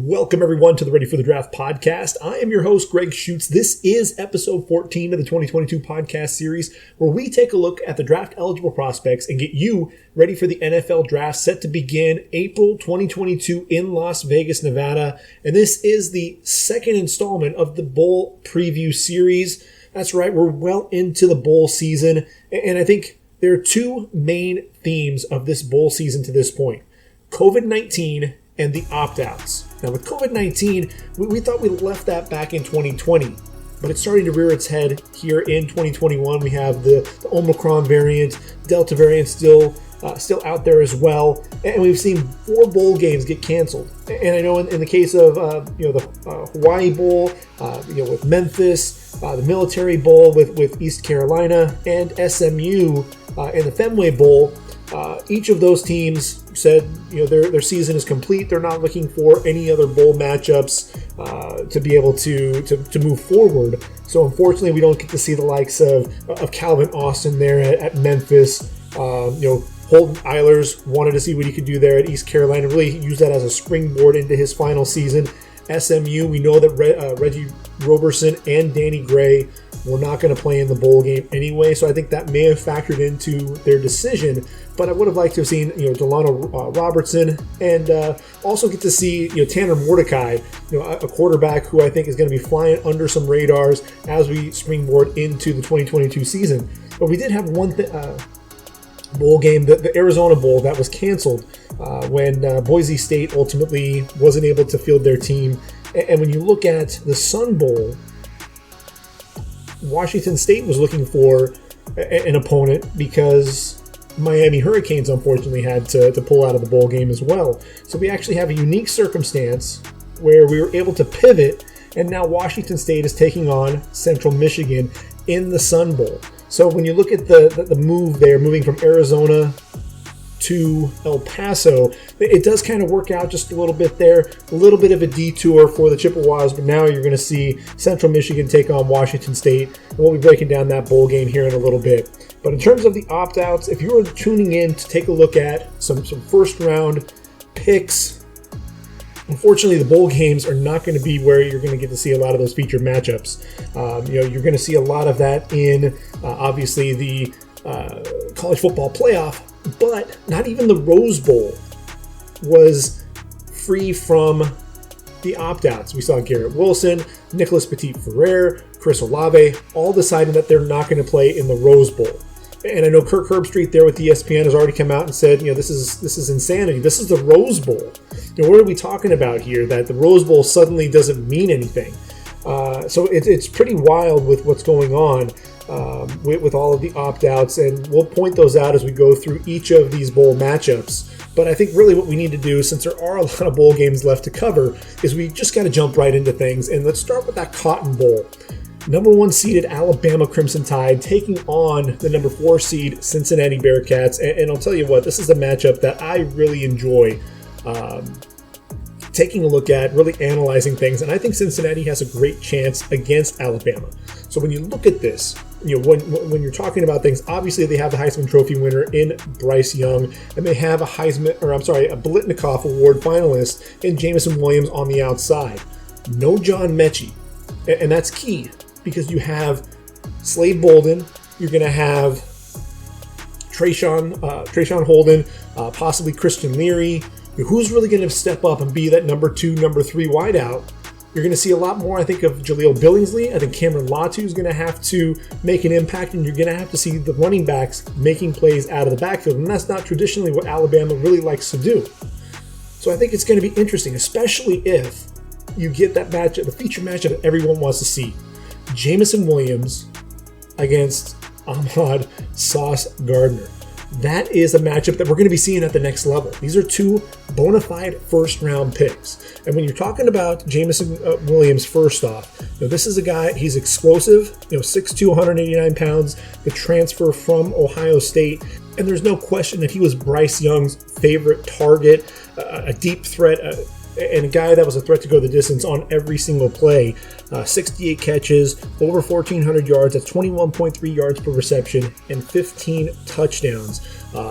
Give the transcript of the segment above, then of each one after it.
Welcome, everyone, to the Ready for the Draft podcast. I am your host, Gregg Schutze. This is episode 14 of the 2022 podcast series, where we take a look at the draft-eligible prospects and get you ready for the NFL draft set to begin April 2022 in Las Vegas, Nevada. And this is the second installment of the Bowl Preview series. That's right, we're well into the bowl season, and I think there are two main themes of this bowl season to this point: COVID-19 and the opt-outs. Now with COVID-19, we thought we left that back in 2020, but it's starting to rear its head here in 2021. We have the Omicron variant, Delta variant still out there as well, and we've seen 4 bowl games get canceled. And I know in the case of the Hawaii Bowl, with Memphis, the Military Bowl with East Carolina, and SMU in the Fenway Bowl, each of those teams said their season is complete. They're not looking for any other bowl matchups to be able to move forward. So unfortunately, we don't get to see the likes of Calvin Austin there at Memphis. Holton Eilers wanted to see what he could do there at East Carolina, really use that as a springboard into his final season. SMU, we know that Reggie Roberson and Danny Gray were not going to play in the bowl game anyway, so I think that may have factored into their decision. But I would have liked to have seen Delano Robertson and also get to see Tanner Mordecai, a quarterback who I think is going to be flying under some radars as we springboard into the 2022 season. But we did have one bowl game, the Arizona Bowl, that was canceled when Boise State ultimately wasn't able to field their team. And when you look at the Sun Bowl, Washington State was looking for an opponent because Miami Hurricanes unfortunately had to pull out of the bowl game as well. So we actually have a unique circumstance where we were able to pivot, and now Washington State is taking on Central Michigan in the Sun Bowl. So when you look at the move there, moving from Arizona to El Paso, it does kind of work out just a little bit there, a little bit of a detour for the Chippewas, but now you're going to see Central Michigan take on Washington State, and we'll be breaking down that bowl game here in a little bit. But in terms of the opt-outs, if you are tuning in to take a look at some first-round picks, unfortunately, the bowl games are not going to be where you're going to get to see a lot of those featured matchups. You're going to see a lot of that in, obviously, the college football playoff, but not even the Rose Bowl was free from the opt-outs. We saw Garrett Wilson, Nicholas Petit-Ferrer, Chris Olave, all deciding that they're not going to play in the Rose Bowl. And I know Kirk Herbstreit there with ESPN has already come out and said, this is insanity. This is the Rose Bowl. What are we talking about here? That the Rose Bowl suddenly doesn't mean anything. So it's pretty wild with what's going on with all of the opt-outs, and we'll point those out as we go through each of these bowl matchups. But I think really what we need to do, since there are a lot of bowl games left to cover, is we just got to jump right into things. And let's start with that Cotton Bowl. Number 1 seeded Alabama Crimson Tide taking on the number 4 seed Cincinnati Bearcats. And I'll tell you what, this is a matchup that I really enjoy taking a look at, really analyzing things. And I think Cincinnati has a great chance against Alabama. So when you look at this, when you're talking about things, obviously they have the Heisman Trophy winner in Bryce Young, and they have a Biletnikoff Award finalist in Jameson Williams on the outside. No John Mechie, and that's key because you have Slade Bolden, you're going to have Trayshawn Holden, possibly Christian Leary. Who's really going to step up and be that number 2, number 3 wideout? You're going to see a lot more, I think, of Jaleel Billingsley. I think Cameron Latu is going to have to make an impact, and you're going to have to see the running backs making plays out of the backfield, and that's not traditionally what Alabama really likes to do. So I think it's going to be interesting, especially if you get that matchup, the feature matchup that everyone wants to see. Jameson Williams against Ahmad Sauce Gardner. That is a matchup that we're going to be seeing at the next level. These are 2 bona fide first-round picks. And when you're talking about Jameson Williams, first off, this is a guy, he's explosive, 6'2", 189 pounds, the transfer from Ohio State. And there's no question that he was Bryce Young's favorite target, a deep threat, and a guy that was a threat to go the distance on every single play. 68 catches, over 1,400 yards, that's 21.3 yards per reception, and 15 touchdowns.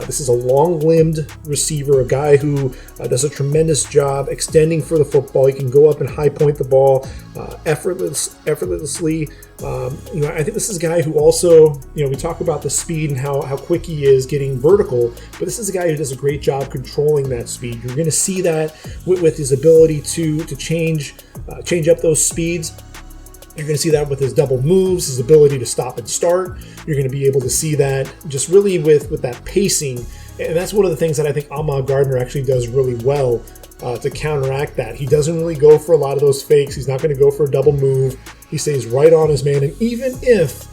This is a long-limbed receiver, a guy who does a tremendous job extending for the football. He can go up and high point the ball effortlessly. I think this is a guy who also, we talk about the speed and how quick he is getting vertical, but this is a guy who does a great job controlling that speed. You're going to see that with his ability to change up those speeds. You're going to see that with his double moves, his ability to stop and start. You're going to be able to see that just really with that pacing. And that's one of the things that I think Ahmad Gardner actually does really well to counteract that. He doesn't really go for a lot of those fakes. He's not going to go for a double move. He stays right on his man. And even if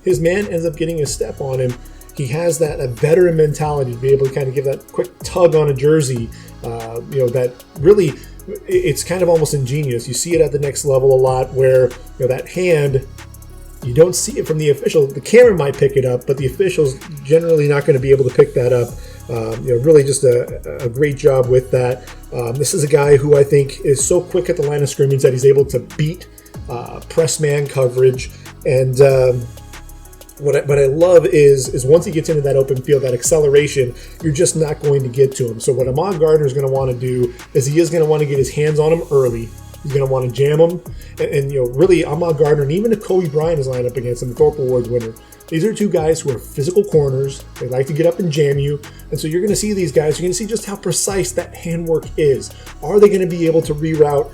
his man ends up getting a step on him, he has that veteran mentality to be able to kind of give that quick tug on a jersey, that really, it's kind of almost ingenious. You see it at the next level a lot where, that hand, you don't see it from the official. The camera might pick it up, but the official's generally not going to be able to pick that up. Really just a great job with that. This is a guy who I think is so quick at the line of scrimmage that he's able to beat press man coverage. And what I love is once he gets into that open field, that acceleration, you're just not going to get to him. So what Ahmad Gardner is going to want to do is he is going to want to get his hands on him early. He's going to want to jam him. And really Ahmad Gardner, and even if Kobe Bryant is lined up against him, the Thorpe Awards winner, these are two guys who are physical corners. They like to get up and jam you. And so you're going to see these guys. You're going to see just how precise that handwork is. Are they going to be able to reroute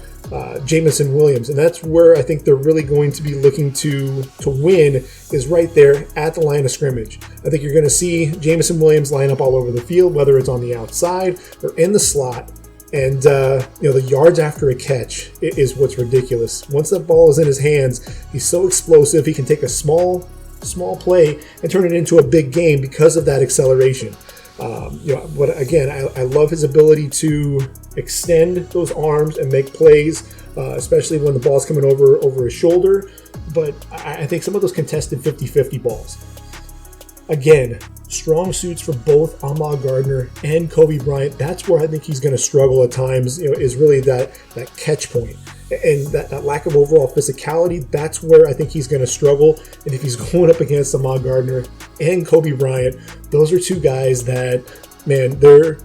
Jameson Williams? And that's where I think they're really going to be looking to win, is right there at the line of scrimmage. I think you're going to see Jameson Williams line up all over the field, whether it's on the outside or in the slot. And, the yards after a catch is what's ridiculous. Once that ball is in his hands, he's so explosive. He can take a small play and turn it into a big game because of that acceleration. But again, I love his ability to extend those arms and make plays, especially when the ball's coming over his shoulder. But I think some of those contested 50-50 balls, again, strong suits for both Ahmad Gardner and Kobe Bryant. That's where I think he's going to struggle at times, is really that catch point. And that lack of overall physicality, that's where I think he's going to struggle. And if he's going up against Ahmad Gardner and Kobe Bryant, those are two guys that, man, they're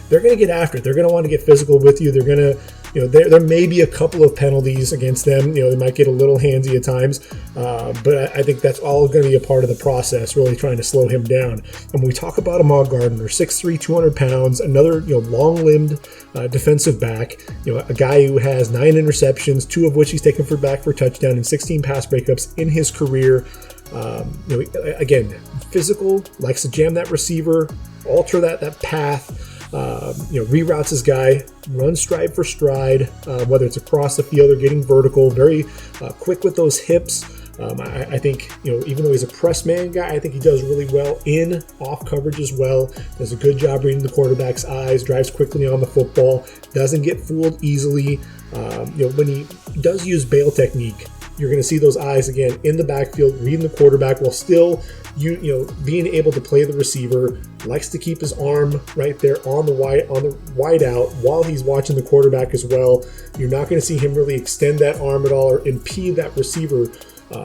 going to get after it. They're going to want to get physical with you. They're going to, there may be a couple of penalties against them. They might get a little handsy at times. But I think that's all going to be a part of the process, really trying to slow him down. And when we talk about Ahmad Gardner, 6'3", 200 pounds, another long-limbed defensive back, a guy who has 9 interceptions, 2 of which he's taken back for touchdown, and 16 pass breakups in his career. Again, physical, likes to jam that receiver, alter that path. Reroutes his guy, runs stride for stride, whether it's across the field or getting vertical, very quick with those hips. I think, even though he's a press man guy, I think he does really well in off coverage as well. Does a good job reading the quarterback's eyes, drives quickly on the football, doesn't get fooled easily. When he does use bail technique, you're going to see those eyes again in the backfield, reading the quarterback while still being able to play the receiver. Likes to keep his arm right there on the wide out while he's watching the quarterback as well. You're not going to see him really extend that arm at all or impede that receiver.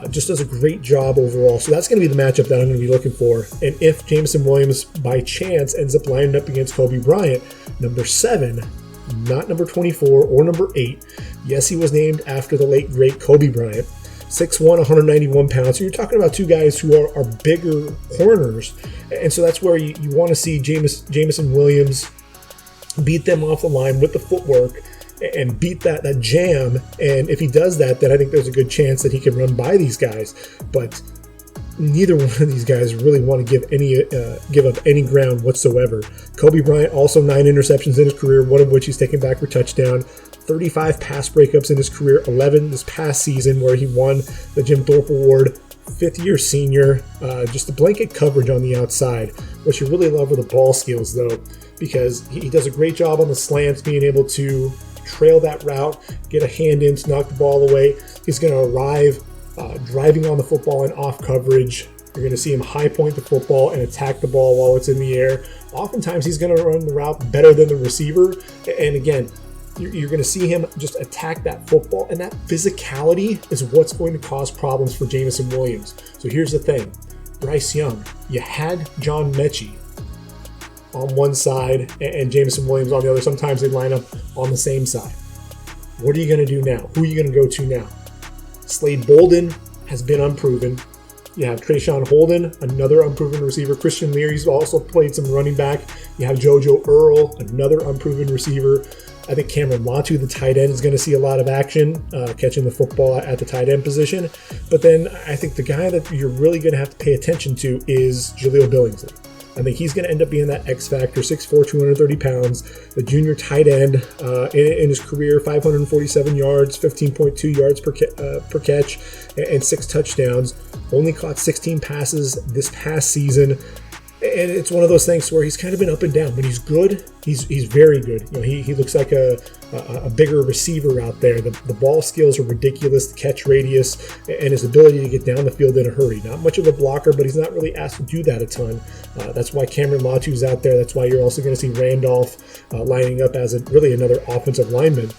Just does a great job overall. So that's going to be the matchup that I'm going to be looking for. And if Jameson Williams by chance ends up lining up against Kobe Bryant, number 7, not number 24 or number 8. Yes, he was named after the late, great Kobe Bryant. 6'1", 191 pounds. So you're talking about two guys who are bigger corners. And so that's where you want to see Jameson Williams beat them off the line with the footwork and beat that jam. And if he does that, then I think there's a good chance that he can run by these guys. But neither one of these guys really want to give up any ground whatsoever. Kobe Bryant also 9 interceptions in his career, 1 of which he's taken back for touchdown. 35 pass breakups in his career, 11 this past season where he won the Jim Thorpe Award. 5th-year senior, just the blanket coverage on the outside. What you really love are the ball skills, though, because he does a great job on the slants, being able to trail that route, get a hand in to knock the ball away. He's going to arrive driving on the football and off coverage. You're going to see him high point the football and attack the ball while it's in the air. Oftentimes, he's going to run the route better than the receiver. And again, You're going to see him just attack that football, and that physicality is what's going to cause problems for Jameson Williams. So here's the thing. Bryce Young, you had John Mechie on one side and Jameson Williams on the other. Sometimes they line up on the same side. What are you going to do now? Who are you going to go to now? Slade Bolden has been unproven. You have Trayshawn Holden, another unproven receiver. Christian Leary's also played some running back. You have JoJo Earl, another unproven receiver. I think Cameron Latu, the tight end, is going to see a lot of action catching the football at the tight end position. But then I think the guy that you're really going to have to pay attention to is Jaleel Billingsley. I think he's going to end up being that X factor, 6'4", 230 pounds, the junior tight end in his career, 547 yards, 15.2 yards per catch, and 6 touchdowns. Only caught 16 passes this past season. And it's one of those things where he's kind of been up and down. When he's good, he's very good. You know, he looks like a bigger receiver out there. The ball skills are ridiculous, the catch radius, and his ability to get down the field in a hurry. Not much of a blocker, but he's not really asked to do that a ton. That's why Cameron Latu's out there. That's why you're also going to see Randolph lining up as really another offensive lineman.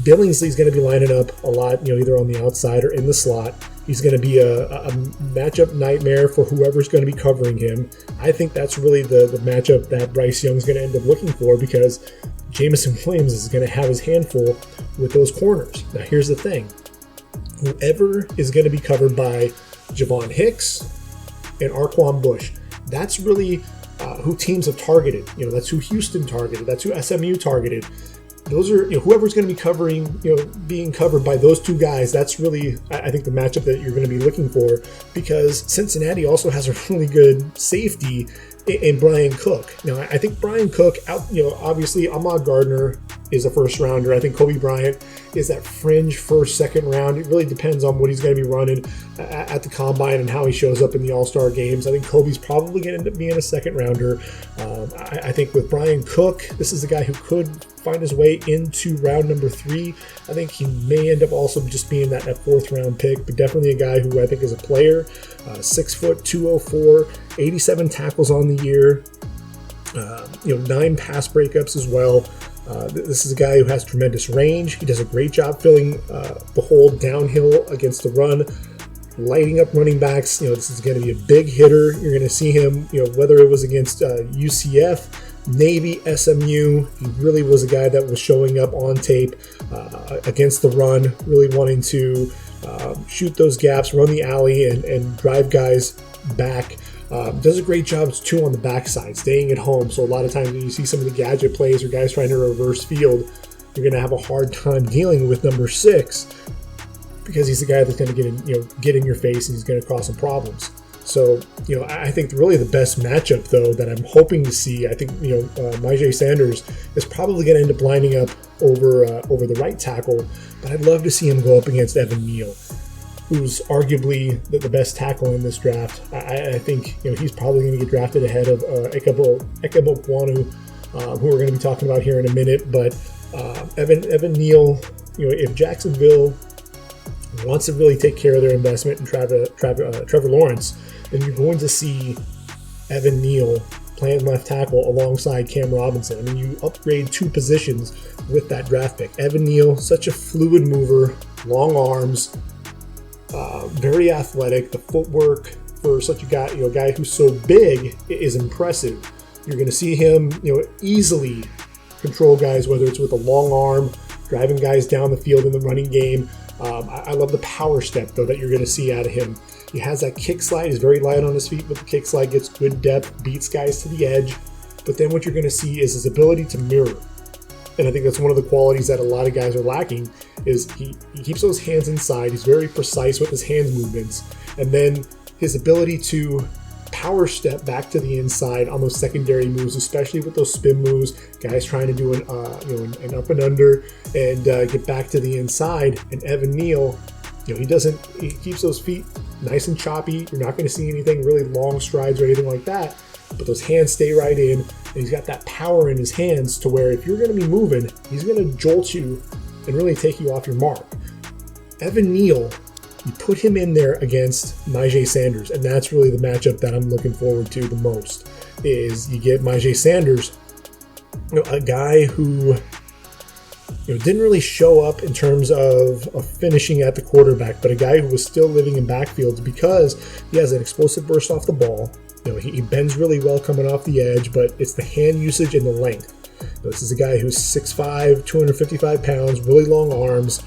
Billingsley's going to be lining up a lot, either on the outside or in the slot. He's going to be a matchup nightmare for whoever's going to be covering him. I think that's really the matchup that Bryce Young's going to end up looking for, because Jameson Williams is going to have his handful with those corners. Now, here's the thing. Whoever is going to be covered by Javon Hicks and Arquan Bush, that's really who teams have targeted. That's who Houston targeted. That's who SMU targeted. Those are, whoever's going to be covering, being covered by those two guys. That's really, I think, the matchup that you're going to be looking for, because Cincinnati also has a really good safety in Brian Cook. Now, I think Brian Cook, obviously Ahmad Gardner is a first rounder. I think Kobe Bryant is that fringe first, second round. It really depends on what he's going to be running at the combine and how he shows up in the All-Star games. I think Kobe's probably going to end up being a second rounder. I think with Brian Cook, this is a guy who could find his way into round number 3. I think he may end up also just being that 4th round pick, but definitely a guy who I think is a player. 6 foot, 204, 87 tackles on the year, 9 pass breakups as well. This is a guy who has tremendous range. He does a great job filling the hole downhill against the run, lighting up running backs. This is going to be a big hitter. You're going to see him, whether it was against UCF, Navy, SMU. He really was a guy that was showing up on tape against the run, really wanting to shoot those gaps, run the alley, and drive guys back. Does a great job too on the backside, staying at home. So a lot of times when you see some of the gadget plays or guys trying to reverse field, you're going to have a hard time dealing with number 6, because he's the guy that's going to get in your face, and he's going to cause some problems. So, I think really the best matchup, though, that I'm hoping to see, I think, Myjai Sanders is probably going to end up lining up over the right tackle, but I'd love to see him go up against Evan Neal, who's arguably the best tackle in this draft. I think he's probably going to get drafted ahead of Ekebokwanu, who we're going to be talking about here in a minute. But Evan Neal, if Jacksonville wants to really take care of their investment in Trevor Lawrence, then you're going to see Evan Neal playing left tackle alongside Cam Robinson. I mean, you upgrade 2 positions with that draft pick. Evan Neal, such a fluid mover, long arms, very athletic. The footwork for such a guy who's so big is impressive. You're going to see him, easily control guys, whether it's with a long arm, driving guys down the field in the running game. I love the power step, though, that you're going to see out of him. He has that kick slide. He's very light on his feet with the kick slide, gets good depth, beats guys to the edge. But then what you're going to see is his ability to mirror. And I think that's one of the qualities that a lot of guys are lacking, is he keeps those hands inside. He's very precise with his hands movements. And then his ability to power step back to the inside on those secondary moves, especially with those spin moves, guys trying to do an up and under and get back to the inside. And Evan Neal, he keeps those feet nice and choppy. You're not going to see anything really long strides or anything like that, but those hands stay right in, and he's got that power in his hands to where if you're going to be moving, he's going to jolt you and really take you off your mark. Evan Neal, you put him in there against Myjai Sanders, and that's really the matchup that I'm looking forward to the most, is you get Myjai Sanders, a guy who didn't really show up in terms of finishing at the quarterback, but a guy who was still living in backfields because he has an explosive burst off the ball. He bends really well coming off the edge, but it's the hand usage and the length. This is a guy who's 6'5", 255 pounds, really long arms.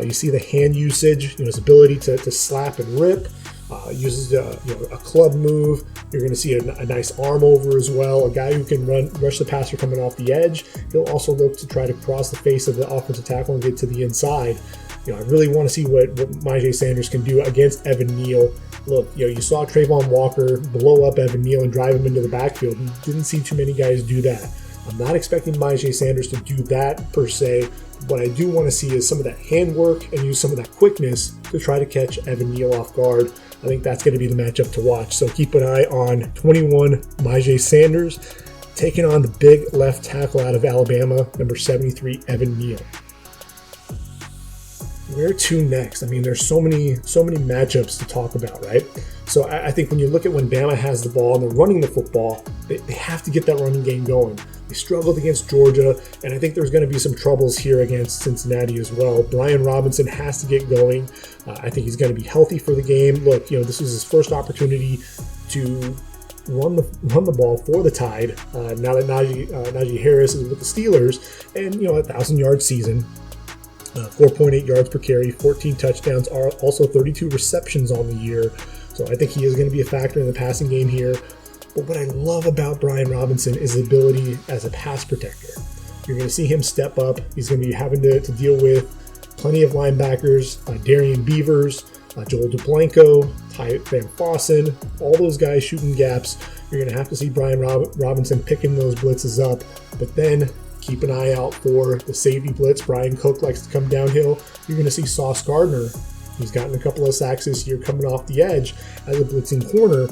You see the hand usage, his ability to slap and rip. Uses a club move. You're going to see a nice arm over as well. A guy who can rush the passer coming off the edge. He'll also look to try to cross the face of the offensive tackle and get to the inside. I really want to see what Myjai Sanders can do against Evan Neal. Look, you saw Trayvon Walker blow up Evan Neal and drive him into the backfield. You didn't see too many guys do that. I'm not expecting Myjai Sanders to do that per se. What I do want to see is some of that handwork and use some of that quickness to try to catch Evan Neal off guard. I think that's going to be the matchup to watch. So keep an eye on 21, Myjai Sanders, taking on the big left tackle out of Alabama, number 73, Evan Neal. Where to next? There's so many matchups to talk about, right? So I think when you look at when Bama has the ball and they're running the football, they have to get that running game going. They struggled against Georgia, and I think there's going to be some troubles here against Cincinnati as well. Brian Robinson has to get going. I think he's going to be healthy for the game. Look, this was his first opportunity to run the ball for the Tide. Now that Najee Harris is with the Steelers, and a 1,000-yard season. 4.8 yards per carry, 14 touchdowns, are also 32 receptions on the year. So I think he is going to be a factor in the passing game here. But what I love about Brian Robinson is his ability as a pass protector. You're going to see him step up. He's going to be having to deal with plenty of linebackers, Darian Beavers, Joel Duplanko, Ty Van Fossen, all those guys shooting gaps. You're going to have to see Brian Robinson picking those blitzes up. But then keep an eye out for the safety blitz. Brian Cook likes to come downhill. You're going to see Sauce Gardner. He's gotten a couple of sacks this year coming off the edge as a blitzing corner.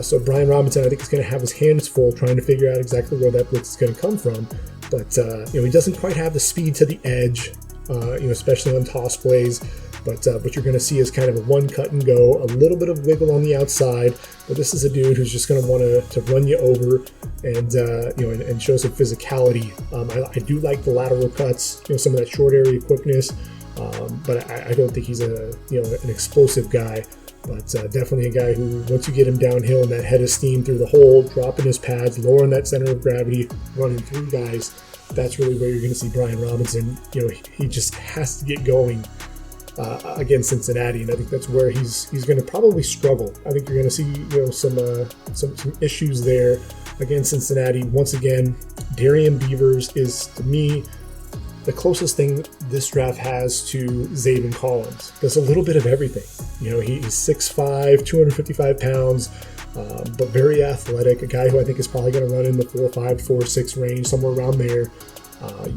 So Brian Robinson, I think, is going to have his hands full trying to figure out exactly where that blitz is going to come from. But he doesn't quite have the speed to the edge, especially on toss plays. But what you're going to see is kind of a one cut and go, a little bit of wiggle on the outside. But this is a dude who's just going to want to run you over and and show some physicality. I do like the lateral cuts, some of that short area quickness. But I don't think he's an explosive guy. But definitely a guy who, once you get him downhill and that head of steam through the hole, dropping his pads, lowering that center of gravity, running through guys, that's really where you're going to see Brian Robinson. He just has to get going against Cincinnati, and I think that's where he's going to probably struggle. I think you're going to see some issues there against Cincinnati. Once again, Darian Beavers is, to me, the closest thing this draft has to Zaven Collins. Does a little bit of everything. He's 6'5", 255 pounds, but very athletic. A guy who I think is probably going to run in the 4.5, 4.6 range, somewhere around there.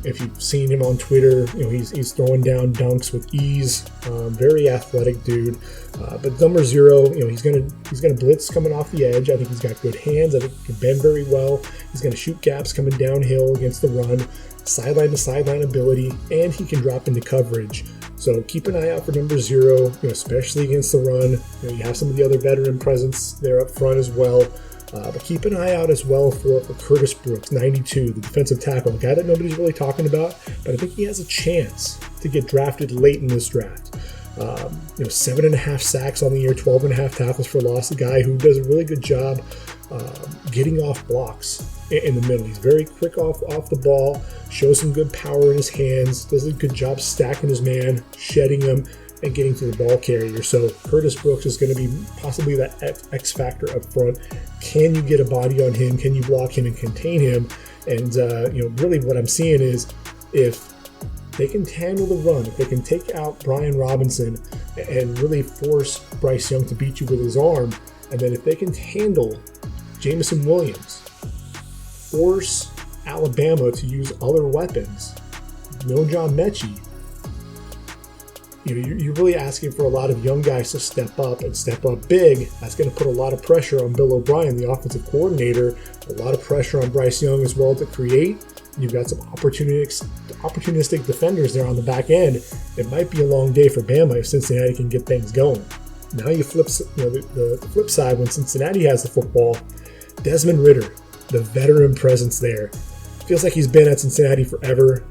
If you've seen him on Twitter, he's throwing down dunks with ease. Very athletic dude. But number 0, he's gonna blitz coming off the edge. I think he's got good hands. I think he can bend very well. He's gonna shoot gaps coming downhill against the run, sideline to sideline ability, and he can drop into coverage. So keep an eye out for number 0, especially against the run. You have some of the other veteran presence there up front as well. But keep an eye out as well for Curtis Brooks, 92, the defensive tackle, a guy that nobody's really talking about, but I think he has a chance to get drafted late in this draft. 7.5 sacks on the year, 12.5 tackles for loss, a guy who does a really good job getting off blocks in the middle. He's very quick off the ball, shows some good power in his hands, does a good job stacking his man, shedding him, and getting to the ball carrier. So Curtis Brooks is going to be possibly that X factor up front. Can you get a body on him? Can you block him and contain him? And really what I'm seeing is if they can handle the run, if they can take out Brian Robinson and really force Bryce Young to beat you with his arm, and then if they can handle Jameson Williams, force Alabama to use other weapons, no John Mechie, you're really asking for a lot of young guys to step up and step up big. That's going to put a lot of pressure on Bill O'Brien, the offensive coordinator, a lot of pressure on Bryce Young as well to create. You've got some opportunistic defenders there on the back end. It might be a long day for Bama if Cincinnati can get things going. Now you flip, the flip side when Cincinnati has the football. Desmond Ridder, the veteran presence there. feels like he's been at Cincinnati forever.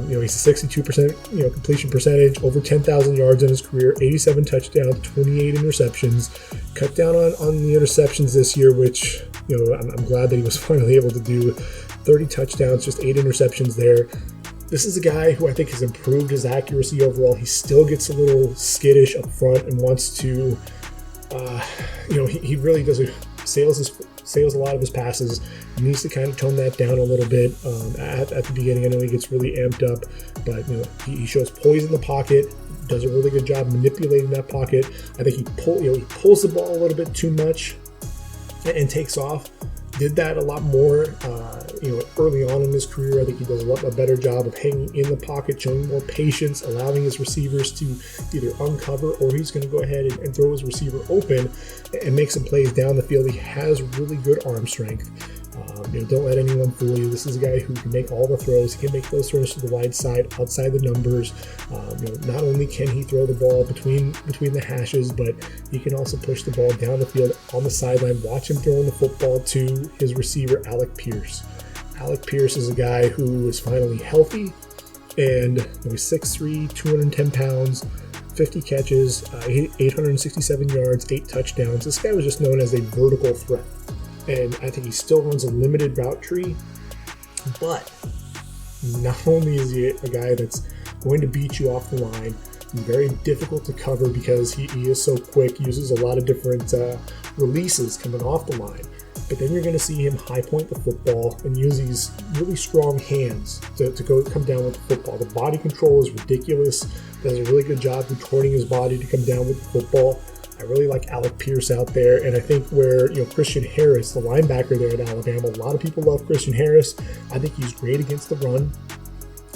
He's a 62% completion percentage, over 10,000 yards in his career, 87 touchdowns, 28 interceptions. Cut down on the interceptions this year, which I'm glad that he was finally able to do. 30 touchdowns, just 8 interceptions there. This is a guy who I think has improved his accuracy overall. He still gets a little skittish up front and wants to, he really does sails a lot of his passes. He needs to kind of tone that down a little bit at the beginning. I know he gets really amped up, but he shows poise in the pocket, does a really good job manipulating that pocket. I think he pulls the ball a little bit too much and takes off. Did that a lot more, early on in his career. I think he does a better job of hanging in the pocket, showing more patience, allowing his receivers to either uncover or he's going to go ahead and throw his receiver open and make some plays down the field. He has really good arm strength. Don't let anyone fool you. This is a guy who can make all the throws. He can make those throws to the wide side, outside the numbers. Not only can he throw the ball between the hashes, but he can also push the ball down the field on the sideline. Watch him throwing the football to his receiver, Alec Pierce. Alec Pierce is a guy who is finally healthy, and he's 6'3", 210 pounds, 50 catches, 867 yards, 8 touchdowns. This guy was just known as a vertical threat. And I think he still runs a limited route tree, but not only is he a guy that's going to beat you off the line, he's very difficult to cover because he is so quick, uses a lot of different releases coming off the line. But then you're going to see him high point the football and use these really strong hands to come down with the football. The body control is ridiculous. Does a really good job contorting his body to come down with the football. I really like Alec Pierce out there, and I think where Christian Harris, the linebacker there at Alabama, a lot of people love Christian Harris. I think he's great against the run.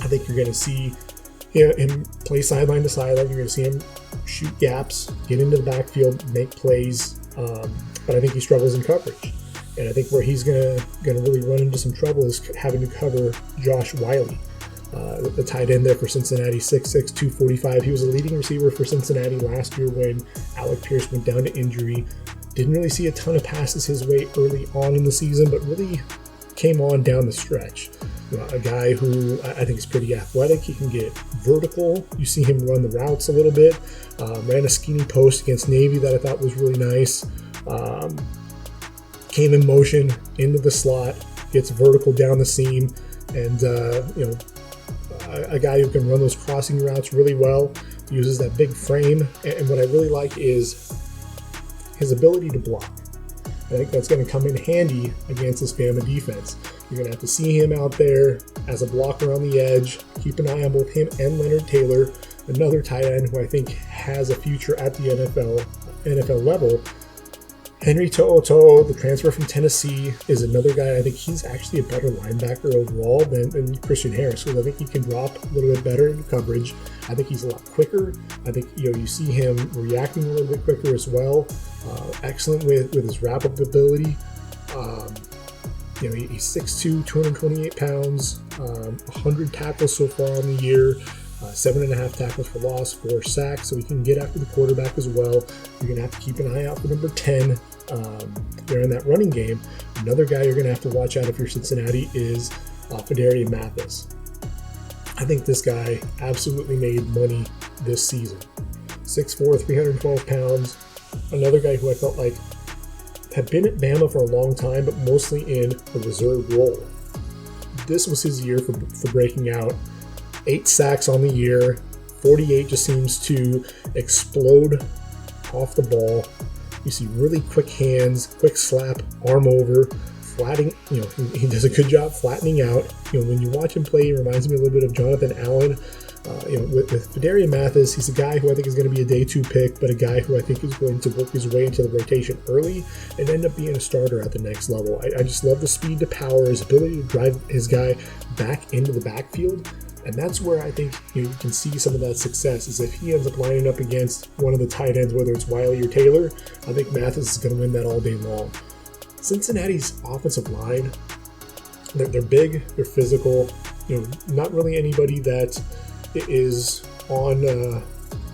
I think you're going to see him play sideline to sideline. You're going to see him shoot gaps, get into the backfield, make plays, but I think he struggles in coverage. And I think where he's going to really run into some trouble is having to cover Josh Wiley. The tight end there for Cincinnati, 6'6", 245. He was a leading receiver for Cincinnati last year when Alec Pierce went down to injury. Didn't really see a ton of passes his way early on in the season, but really came on down the stretch. A guy who I think is pretty athletic. He can get vertical. You see him run the routes a little bit. Ran a skinny post against Navy that I thought was really nice. Came in motion into the slot, gets vertical down the seam, and a guy who can run those crossing routes really well, uses that big frame, and what I really like is his ability to block. I think that's going to come in handy against this Bama defense. You're going to have to see him out there as a blocker on the edge. Keep an eye on both him and Leonard Taylor, another tight end who I think has a future at the NFL level. Henry To'o, the transfer from Tennessee, is another guy. I think he's actually a better linebacker overall than Christian Harris, because I think he can drop a little bit better in coverage. I think he's a lot quicker. I think you see him reacting a little bit quicker as well. Excellent with his wrap-up ability. He's 6'2", 228 pounds, 100 tackles so far on the year. 7.5 tackles for loss, 4 sacks, so he can get after the quarterback as well. You're going to have to keep an eye out for number 10 there in that running game. Another guy you're going to have to watch out if you're Cincinnati is Fedarian Mathis. I think this guy absolutely made money this season. 6'4", 312 pounds. Another guy who I felt like had been at Bama for a long time, but mostly in a reserve role. This was his year for breaking out. 8 sacks on the year, 48 just seems to explode off the ball. You see really quick hands, quick slap, arm over, flattening. He does a good job flattening out. When you watch him play, he reminds me a little bit of Jonathan Allen. With Fedarian Mathis, he's a guy who I think is going to be a day 2 pick, but a guy who I think is going to work his way into the rotation early and end up being a starter at the next level. I just love the speed to power, his ability to drive his guy back into the backfield. And that's where I think you can see some of that success, is if he ends up lining up against one of the tight ends, whether it's Wiley or Taylor, I think Mathis is going to win that all day long. Cincinnati's offensive line, they're big, they're physical, not really anybody that is on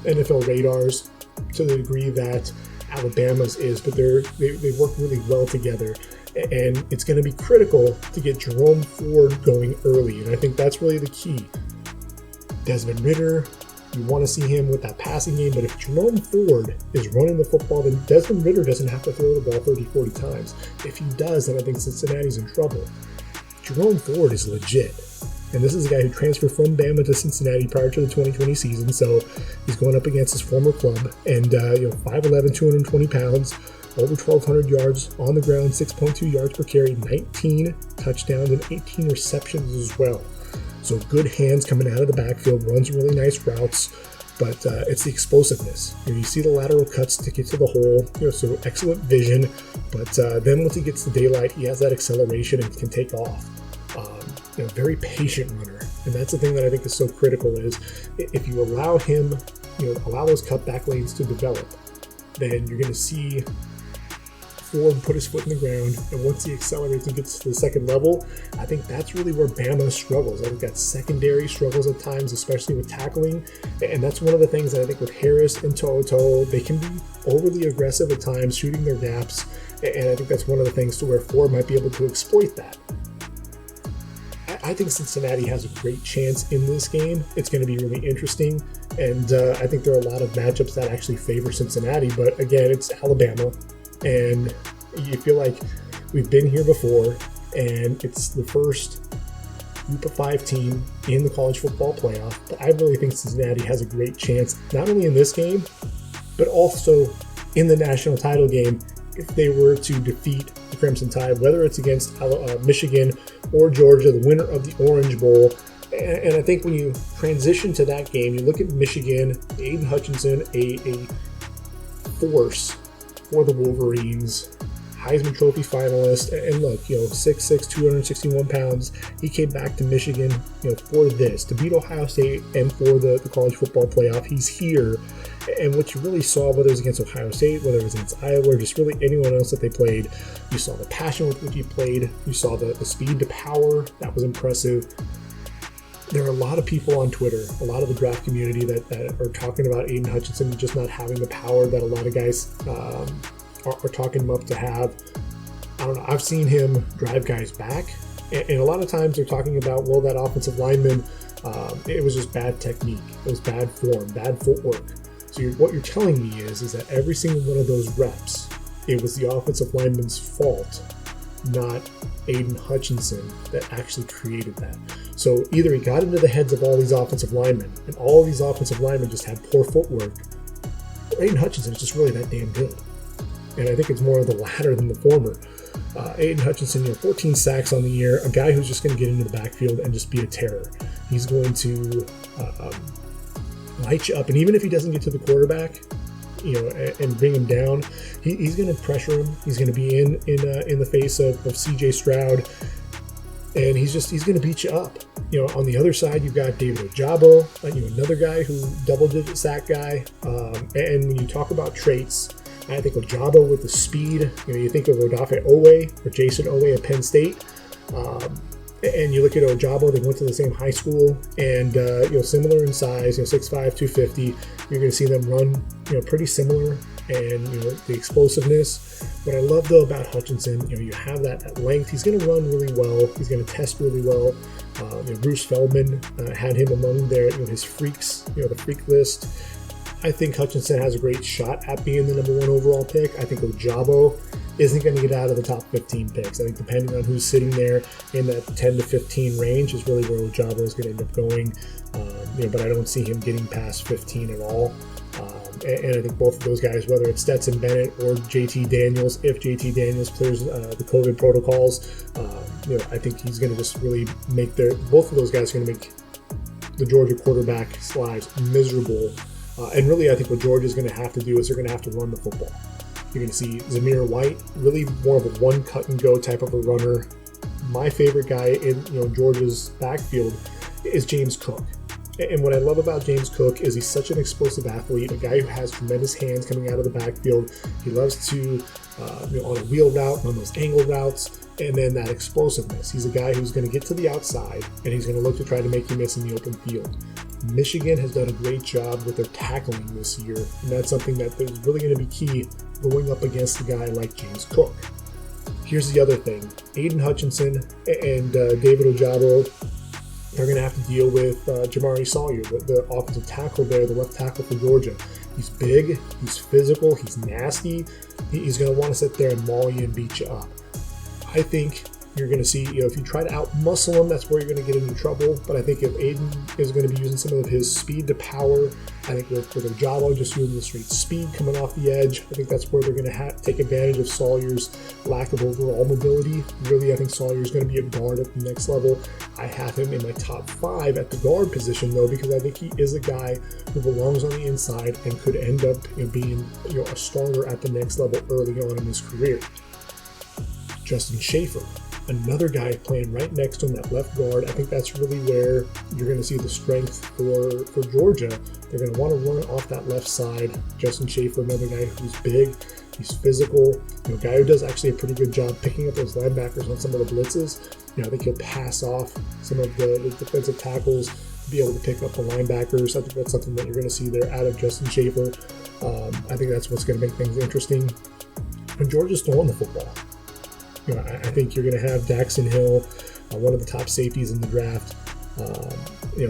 NFL radars to the degree that Alabama's is, but they work really well together. And it's going to be critical to get Jerome Ford going early. And I think that's really the key. Desmond Ridder, you want to see him with that passing game, but if Jerome Ford is running the football, then Desmond Ridder doesn't have to throw the ball 30, 40 times. If he does, then I think Cincinnati's in trouble. Jerome Ford is legit. And this is a guy who transferred from Bama to Cincinnati prior to the 2020 season, so he's going up against his former club. And 5'11", 220 pounds, over 1,200 yards on the ground, 6.2 yards per carry, 19 touchdowns, and 18 receptions as well. So good hands coming out of the backfield, runs really nice routes, but it's the explosiveness. You see the lateral cuts to get to the hole, so excellent vision, but then once he gets to daylight, he has that acceleration and can take off. Very patient runner, and that's the thing that I think is so critical is if you allow him, allow those cutback lanes to develop, then you're going to see Ford put his foot in the ground, and once he accelerates and gets to the second level, I think that's really where Bama struggles. I think that secondary struggles at times, especially with tackling, and that's one of the things that I think with Harris and Toto, they can be overly aggressive at times, shooting their gaps, and I think that's one of the things to where Ford might be able to exploit that. I think Cincinnati has a great chance in this game. It's going to be really interesting, and I think there are a lot of matchups that actually favor Cincinnati, but again, it's Alabama, and you feel like we've been here before, and it's the first Group of 5 team in the college football playoff, but I really think Cincinnati has a great chance, not only in this game, but also in the national title game if they were to defeat the Crimson Tide, whether it's against Michigan or Georgia, the winner of the Orange Bowl. And I think when you transition to that game, you look at Michigan, Aiden Hutchinson, a force for the Wolverines, Heisman Trophy finalist, and look, 6'6", 261 pounds. He came back to Michigan, for this, to beat Ohio State and for the college football playoff. He's here, and what you really saw, whether it was against Ohio State, whether it was against Iowa, or just really anyone else that they played, you saw the passion with which he played. You saw the speed to power. That was impressive. There are a lot of people on Twitter, a lot of the draft community that are talking about Aiden Hutchinson just not having the power that a lot of guys are talking him up to have. I don't know. I've seen him drive guys back, and a lot of times they're talking about, well, that offensive lineman, it was just bad technique. It was bad form, bad footwork. So what you're telling me is that every single one of those reps, it was the offensive lineman's fault, not Aiden Hutchinson that actually created that. So either he got into the heads of all these offensive linemen, and all these offensive linemen just had poor footwork, or Aiden Hutchinson is just really that damn good. And I think it's more of the latter than the former. Aiden Hutchinson, 14 sacks on the year, a guy who's just going to get into the backfield and just be a terror. He's going to light you up, and even if he doesn't get to the quarterback, and bring him down, he's going to pressure him. He's going to be in the face of CJ Stroud, and he's going to beat you up. On the other side, you've got David Ojabo, another guy who double-digit sack guy. And when you talk about traits, I think Ojabo with the speed. You think of Odafe Owe or Jason Owe at Penn State. And you look at Ojabo, they went to the same high school, and similar in size, 6'5", 250. You're going to see them run, pretty similar, and the explosiveness. What I love though about Hutchinson, you have that length. He's going to run really well. He's going to test really well. Bruce Feldman had him among his freaks, the freak list. I think Hutchinson has a great shot at being the number 1 overall pick. I think Ojabo isn't going to get out of the top 15 picks. I think depending on who's sitting there in that 10 to 15 range is really where Ojabo is going to end up going. But I don't see him getting past 15 at all. And I think both of those guys, whether it's Stetson Bennett or JT Daniels, if JT Daniels clears the COVID protocols, I think he's going to just really make both of those guys are going to make the Georgia quarterback's lives miserable. And really, I think what Georgia's going to have to do is they're going to have to run the football. You're going to see Zamir White, really more of a one cut and go type of a runner. My favorite guy in Georgia's backfield is James Cook. And what I love about James Cook is he's such an explosive athlete, a guy who has tremendous hands coming out of the backfield. He loves to, on a wheel route, on those angle routes, and then that explosiveness. He's a guy who's going to get to the outside, and he's going to look to try to make you miss in the open field. Michigan has done a great job with their tackling this year, and that's something that is really going to be key going up against a guy like James Cook. Here's the other thing. Aiden Hutchinson and David Ojabo, they're going to have to deal with Jamari Sawyer, the offensive tackle there, the left tackle for Georgia. He's big, he's physical, he's nasty. He's going to want to sit there and maul you and beat you up. I think you're going to see, if you try to out-muscle him, that's where you're going to get into trouble. But I think if Aiden is going to be using some of his speed to power, I think with Ojabo just using the straight speed coming off the edge, I think that's where they're going to take advantage of Sawyer's lack of overall mobility. Really, I think Sawyer's going to be a guard at the next level. I have him in my top 5 at the guard position, though, because I think he is a guy who belongs on the inside and could end up being a starter at the next level early on in his career. Justin Schaefer, another guy playing right next to him at left guard. I think that's really where you're going to see the strength for Georgia. They're going to want to run off that left side. Justin Schaefer, another guy who's big, he's physical, a guy who does actually a pretty good job picking up those linebackers on some of the blitzes. I think he'll pass off some of the defensive tackles to be able to pick up the linebackers. I think that's something that you're going to see there out of Justin Schaefer. I think that's what's going to make things interesting when Georgia's throwing the football. I think you're going to have Daxton Hill, one of the top safeties in the draft.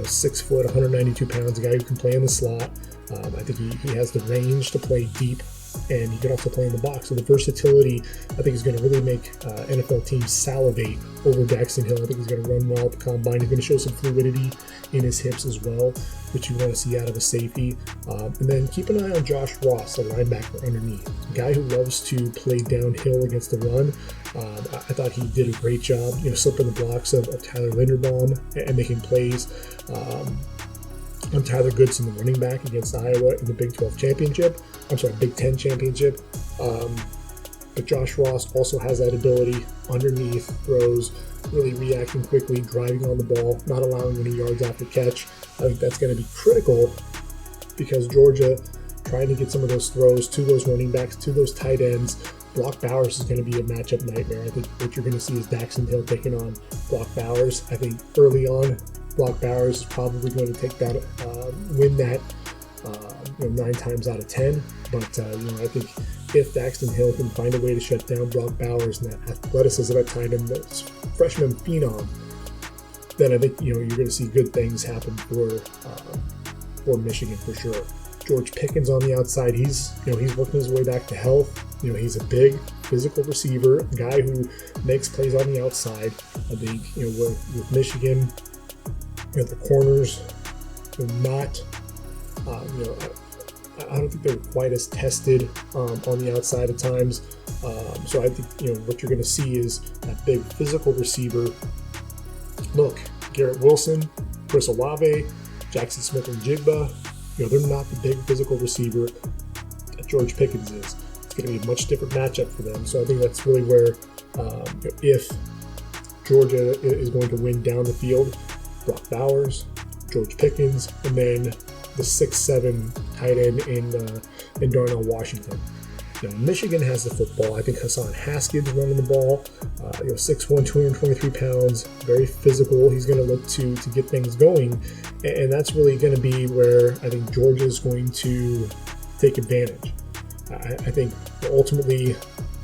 6 foot, 192 pounds, a guy who can play in the slot. I think he has the range to play deep, and he can also play in the box. So the versatility, I think, is going to really make NFL teams salivate over Daxton Hill. I think he's going to run well at the combine. He's going to show some fluidity in his hips as well, which you want to see out of a safety. And then keep an eye on Josh Ross, a linebacker underneath. A guy who loves to play downhill against the run. I thought he did a great job, slipping the blocks of Tyler Linderbaum and making plays on Tyler Goodson, the running back, against Iowa in the Big 12 championship. Big 10 championship. But Josh Ross also has that ability underneath, throws, really reacting quickly, driving on the ball, not allowing any yards after catch. I think that's going to be critical because Georgia, trying to get some of those throws to those running backs, to those tight ends. Brock Bowers is going to be a matchup nightmare. I think what you're going to see is Daxton Hill taking on Brock Bowers. I think early on, Brock Bowers is probably going to take that, win that 9 times out of 10. But I think if Daxton Hill can find a way to shut down Brock Bowers and that athleticism at tight end, that freshman phenom, then I think you're going to see good things happen for Michigan for sure. George Pickens on the outside, he's working his way back to health. He's a big physical receiver, a guy who makes plays on the outside. I think with Michigan, the corners, they're not. I don't think they're quite as tested on the outside at times. So I think what you're going to see is that big physical receiver. Look, Garrett Wilson, Chris Olave, Jackson Smith and Jigba. They're not the big physical receiver that George Pickens is. It's going to be a much different matchup for them. So I think that's really where, if Georgia is going to win down the field, Brock Bowers, George Pickens, and then the 6'7" tight end in Darnell Washington. Michigan has the football. I think Hassan Haskins running the ball. 6'1", 223 pounds, very physical. He's going to look to get things going, and that's really going to be where I think Georgia is going to take advantage. I think ultimately,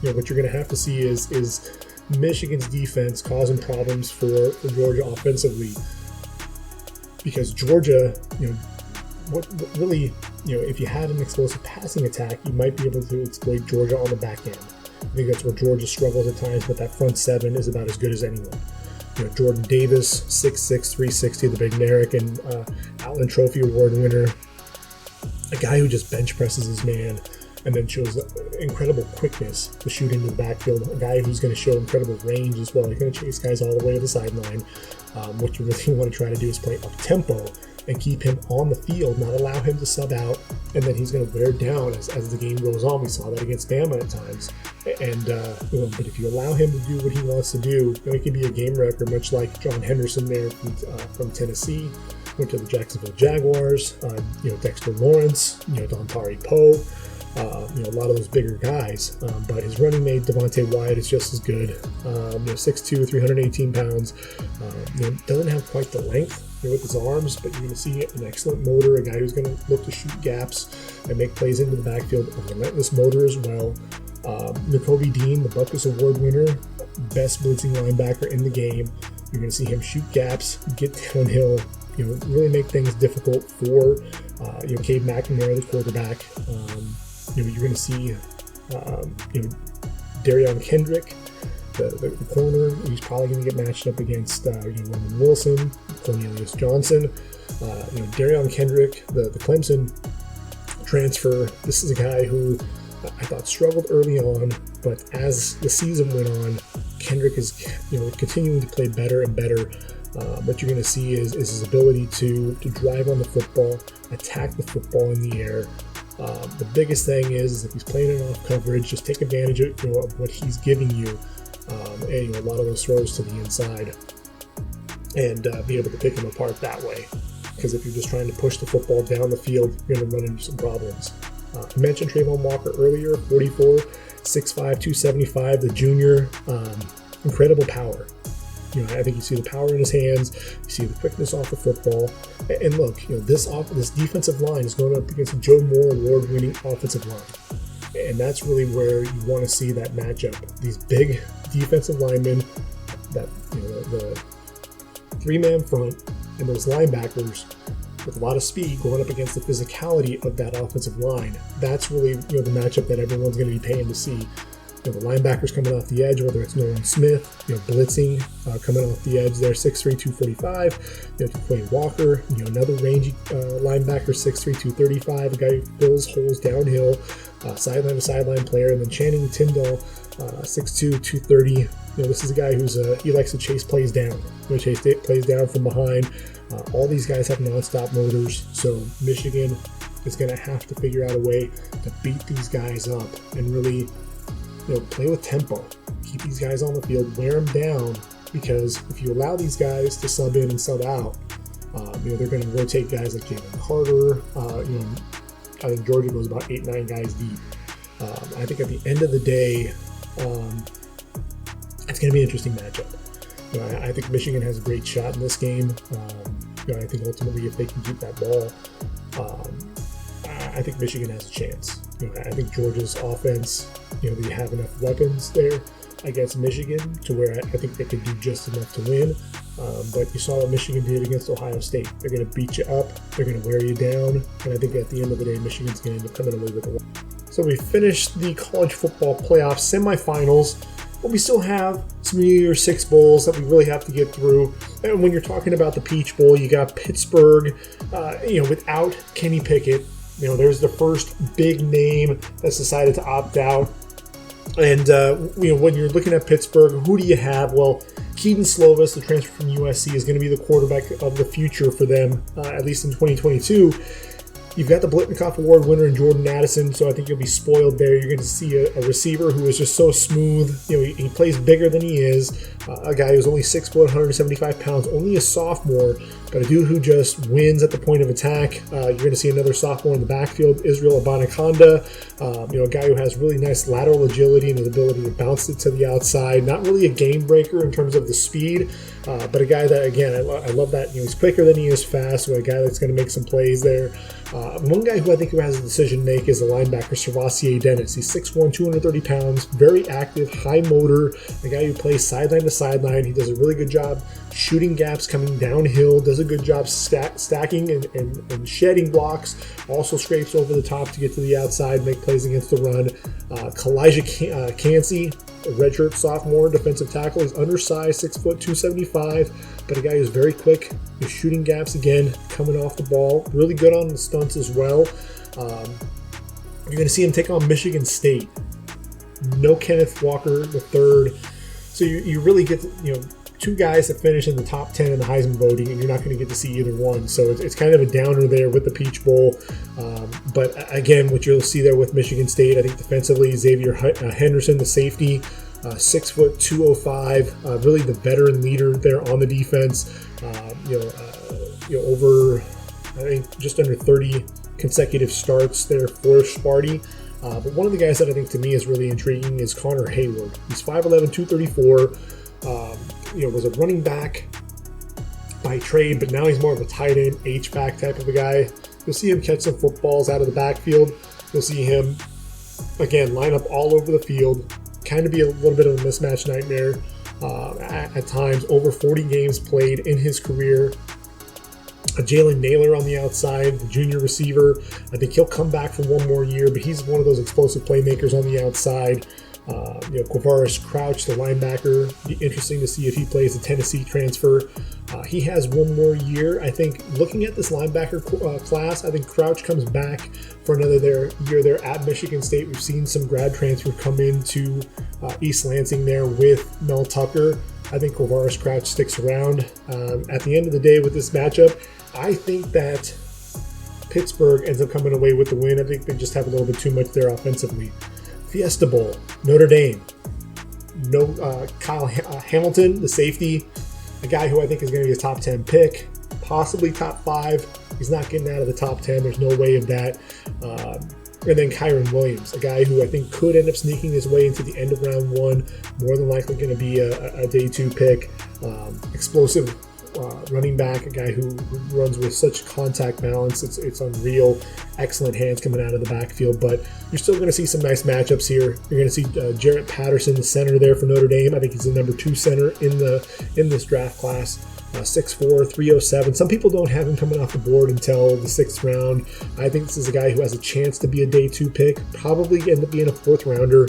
what you're going to have to see is Michigan's defense causing problems for Georgia offensively, because Georgia, what really, if you had an explosive passing attack, you might be able to exploit Georgia on the back end. I think that's where Georgia struggles at times, but that front seven is about as good as anyone. Jordan Davis, 6'6", 360, the big American Outland Trophy Award winner, a guy who just bench presses his man and then shows incredible quickness to shoot into the backfield, a guy who's going to show incredible range as well. He's going to chase guys all the way to the sideline. What you really want to try to do is play up-tempo and keep him on the field, not allow him to sub out, and then he's going to wear down as the game goes on. We saw that against Bama at times. And but if you allow him to do what he wants to do, it can be a game wrecker, much like John Henderson there from Tennessee, went to the Jacksonville Jaguars, Dexter Lawrence, Dontari Poe. a lot of those bigger guys. But his running mate, Devontae Wyatt, is just as good. 6'2", 318 pounds. Doesn't have quite the length with his arms, but you're going to see an excellent motor, a guy who's going to look to shoot gaps and make plays into the backfield. A relentless motor as well. Nakobe Dean, the Butkus Award winner, best blitzing linebacker in the game. You're going to see him shoot gaps, get downhill, really make things difficult for Cade McNamara, the quarterback. You're going to see Darion Kendrick, the corner. He's probably going to get matched up against Roman Wilson, Cornelius Johnson. Darion Kendrick, the Clemson transfer. This is a guy who I thought struggled early on, but as the season went on, Kendrick is continuing to play better and better. What you're going to see is his ability to drive on the football, attack the football in the air. The biggest thing is if he's playing in off coverage, just take advantage of what he's giving you, and a lot of those throws to the inside, and be able to pick him apart that way. Because if you're just trying to push the football down the field, you're going to run into some problems. I mentioned Trayvon Walker earlier, 44, 6'5", 275, the junior, incredible power. I think you see the power in his hands, you see the quickness off the football, and look, this defensive line is going up against a Joe Moore award-winning offensive line, and that's really where you want to see that matchup. These big defensive linemen, that the three-man front, and those linebackers with a lot of speed going up against the physicality of that offensive line. That's really the matchup that everyone's going to be paying to see. The linebackers coming off the edge, whether it's Nolan Smith, blitzing, coming off the edge there, 6'3", 245. Quay Walker, another rangy linebacker, 6'3", 235, a guy who fills holes downhill, sideline to sideline player, and then Channing Tindall, 6'2", 230. This is a guy who's he likes to chase plays down. Chase plays down from behind. All these guys have nonstop motors, so Michigan is going to have to figure out a way to beat these guys up and really play with tempo. Keep these guys on the field, wear them down, because if you allow these guys to sub in and sub out, they're going to rotate guys like Jalen Carter. I think Georgia goes about 8-9 guys deep. I think at the end of the day, it's going to be an interesting matchup. I think Michigan has a great shot in this game. I think ultimately if they can keep that ball, I think Michigan has a chance. I think Georgia's offense, they have enough weapons there against Michigan to where I think they could do just enough to win. But you saw what Michigan did against Ohio State. They're going to beat you up. They're going to wear you down. And I think at the end of the day, Michigan's going to end up coming away with the win. So we finished the college football playoff semifinals, but we still have some New Year's Six bowls that we really have to get through. And when you're talking about the Peach Bowl, you got Pittsburgh, without Kenny Pickett. There's the first big name that's decided to opt out. And, when you're looking at Pittsburgh, who do you have? Well, Keaton Slovis, the transfer from USC, is going to be the quarterback of the future for them, at least in 2022. You've got the Blitnikoff Award winner in Jordan Addison, so I think you'll be spoiled there. You're going to see a receiver who is just so smooth. He plays bigger than he is. A guy who's only 6 foot, 175 pounds, only a sophomore, but a dude who just wins at the point of attack. You're going to see another sophomore in the backfield, Israel Abanikanda, a guy who has really nice lateral agility and his ability to bounce it to the outside. Not really a game breaker in terms of the speed, but a guy that, again, I love that. He's quicker than he is fast, so a guy that's going to make some plays there. One guy who I think who has a decision to make is the linebacker, Servassier Dennis. He's 6'1", 230 pounds, very active, high motor, a guy who plays sideline to sideline. He does a really good job shooting gaps coming downhill, does a good job stacking and shedding blocks, also scrapes over the top to get to the outside, make plays against the run. Kalijah Cansey, a redshirt sophomore defensive tackle. He's undersized, 6 foot, 275, but a guy who's very quick. He's shooting gaps again, coming off the ball, really good on the stunts as well. You're going to see him take on Michigan State. No Kenneth Walker III. So you really get two guys that finish in the top 10 in the Heisman voting, and you're not going to get to see either one. So it's kind of a downer there with the Peach Bowl. But again, what you'll see there with Michigan State, I think defensively, Xavier Henderson, the safety, 6 foot, 205, really the veteran leader there on the defense. Over, I think, just under 30 consecutive starts there for Sparty. But one of the guys that I think to me is really intriguing is Connor Hayward. He's 5'11", 234. Was a running back by trade, but now he's more of a tight end, H-back type of a guy. You'll see him catch some footballs out of the backfield. You'll see him, again, line up all over the field, kind of be a little bit of a mismatch nightmare at times. Over 40 games played in his career. Jalen Naylor on the outside, the junior receiver. I think he'll come back for one more year, but he's one of those explosive playmakers on the outside. Quavaris Crouch, the linebacker. Be interesting to see if he plays the Tennessee transfer. He has one more year. I think looking at this linebacker class, I think Crouch comes back for another year there at Michigan State. We've seen some grad transfer come into East Lansing there with Mel Tucker. I think Quavaris Crouch sticks around. At the end of the day with this matchup, I think that Pittsburgh ends up coming away with the win. I think they just have a little bit too much there offensively. Fiesta Bowl, Notre Dame. Kyle Hamilton, the safety, a guy who I think is going to be a top 10 pick, possibly top 5. He's not getting out of the top 10. There's no way of that. And then Kyron Williams, a guy who I think could end up sneaking his way into the end of round 1, more than likely going to be a day 2 pick. Explosive running back, a guy who runs with such contact balance. It's unreal. Excellent hands coming out of the backfield, but you're still going to see some nice matchups here. You're going to see Jarrett Patterson, the center there for Notre Dame. I think he's the number 2 center in this draft class. 6'4", 307. Some people don't have him coming off the board until the 6th round. I think this is a guy who has a chance to be a day 2 pick, probably end up being a 4th rounder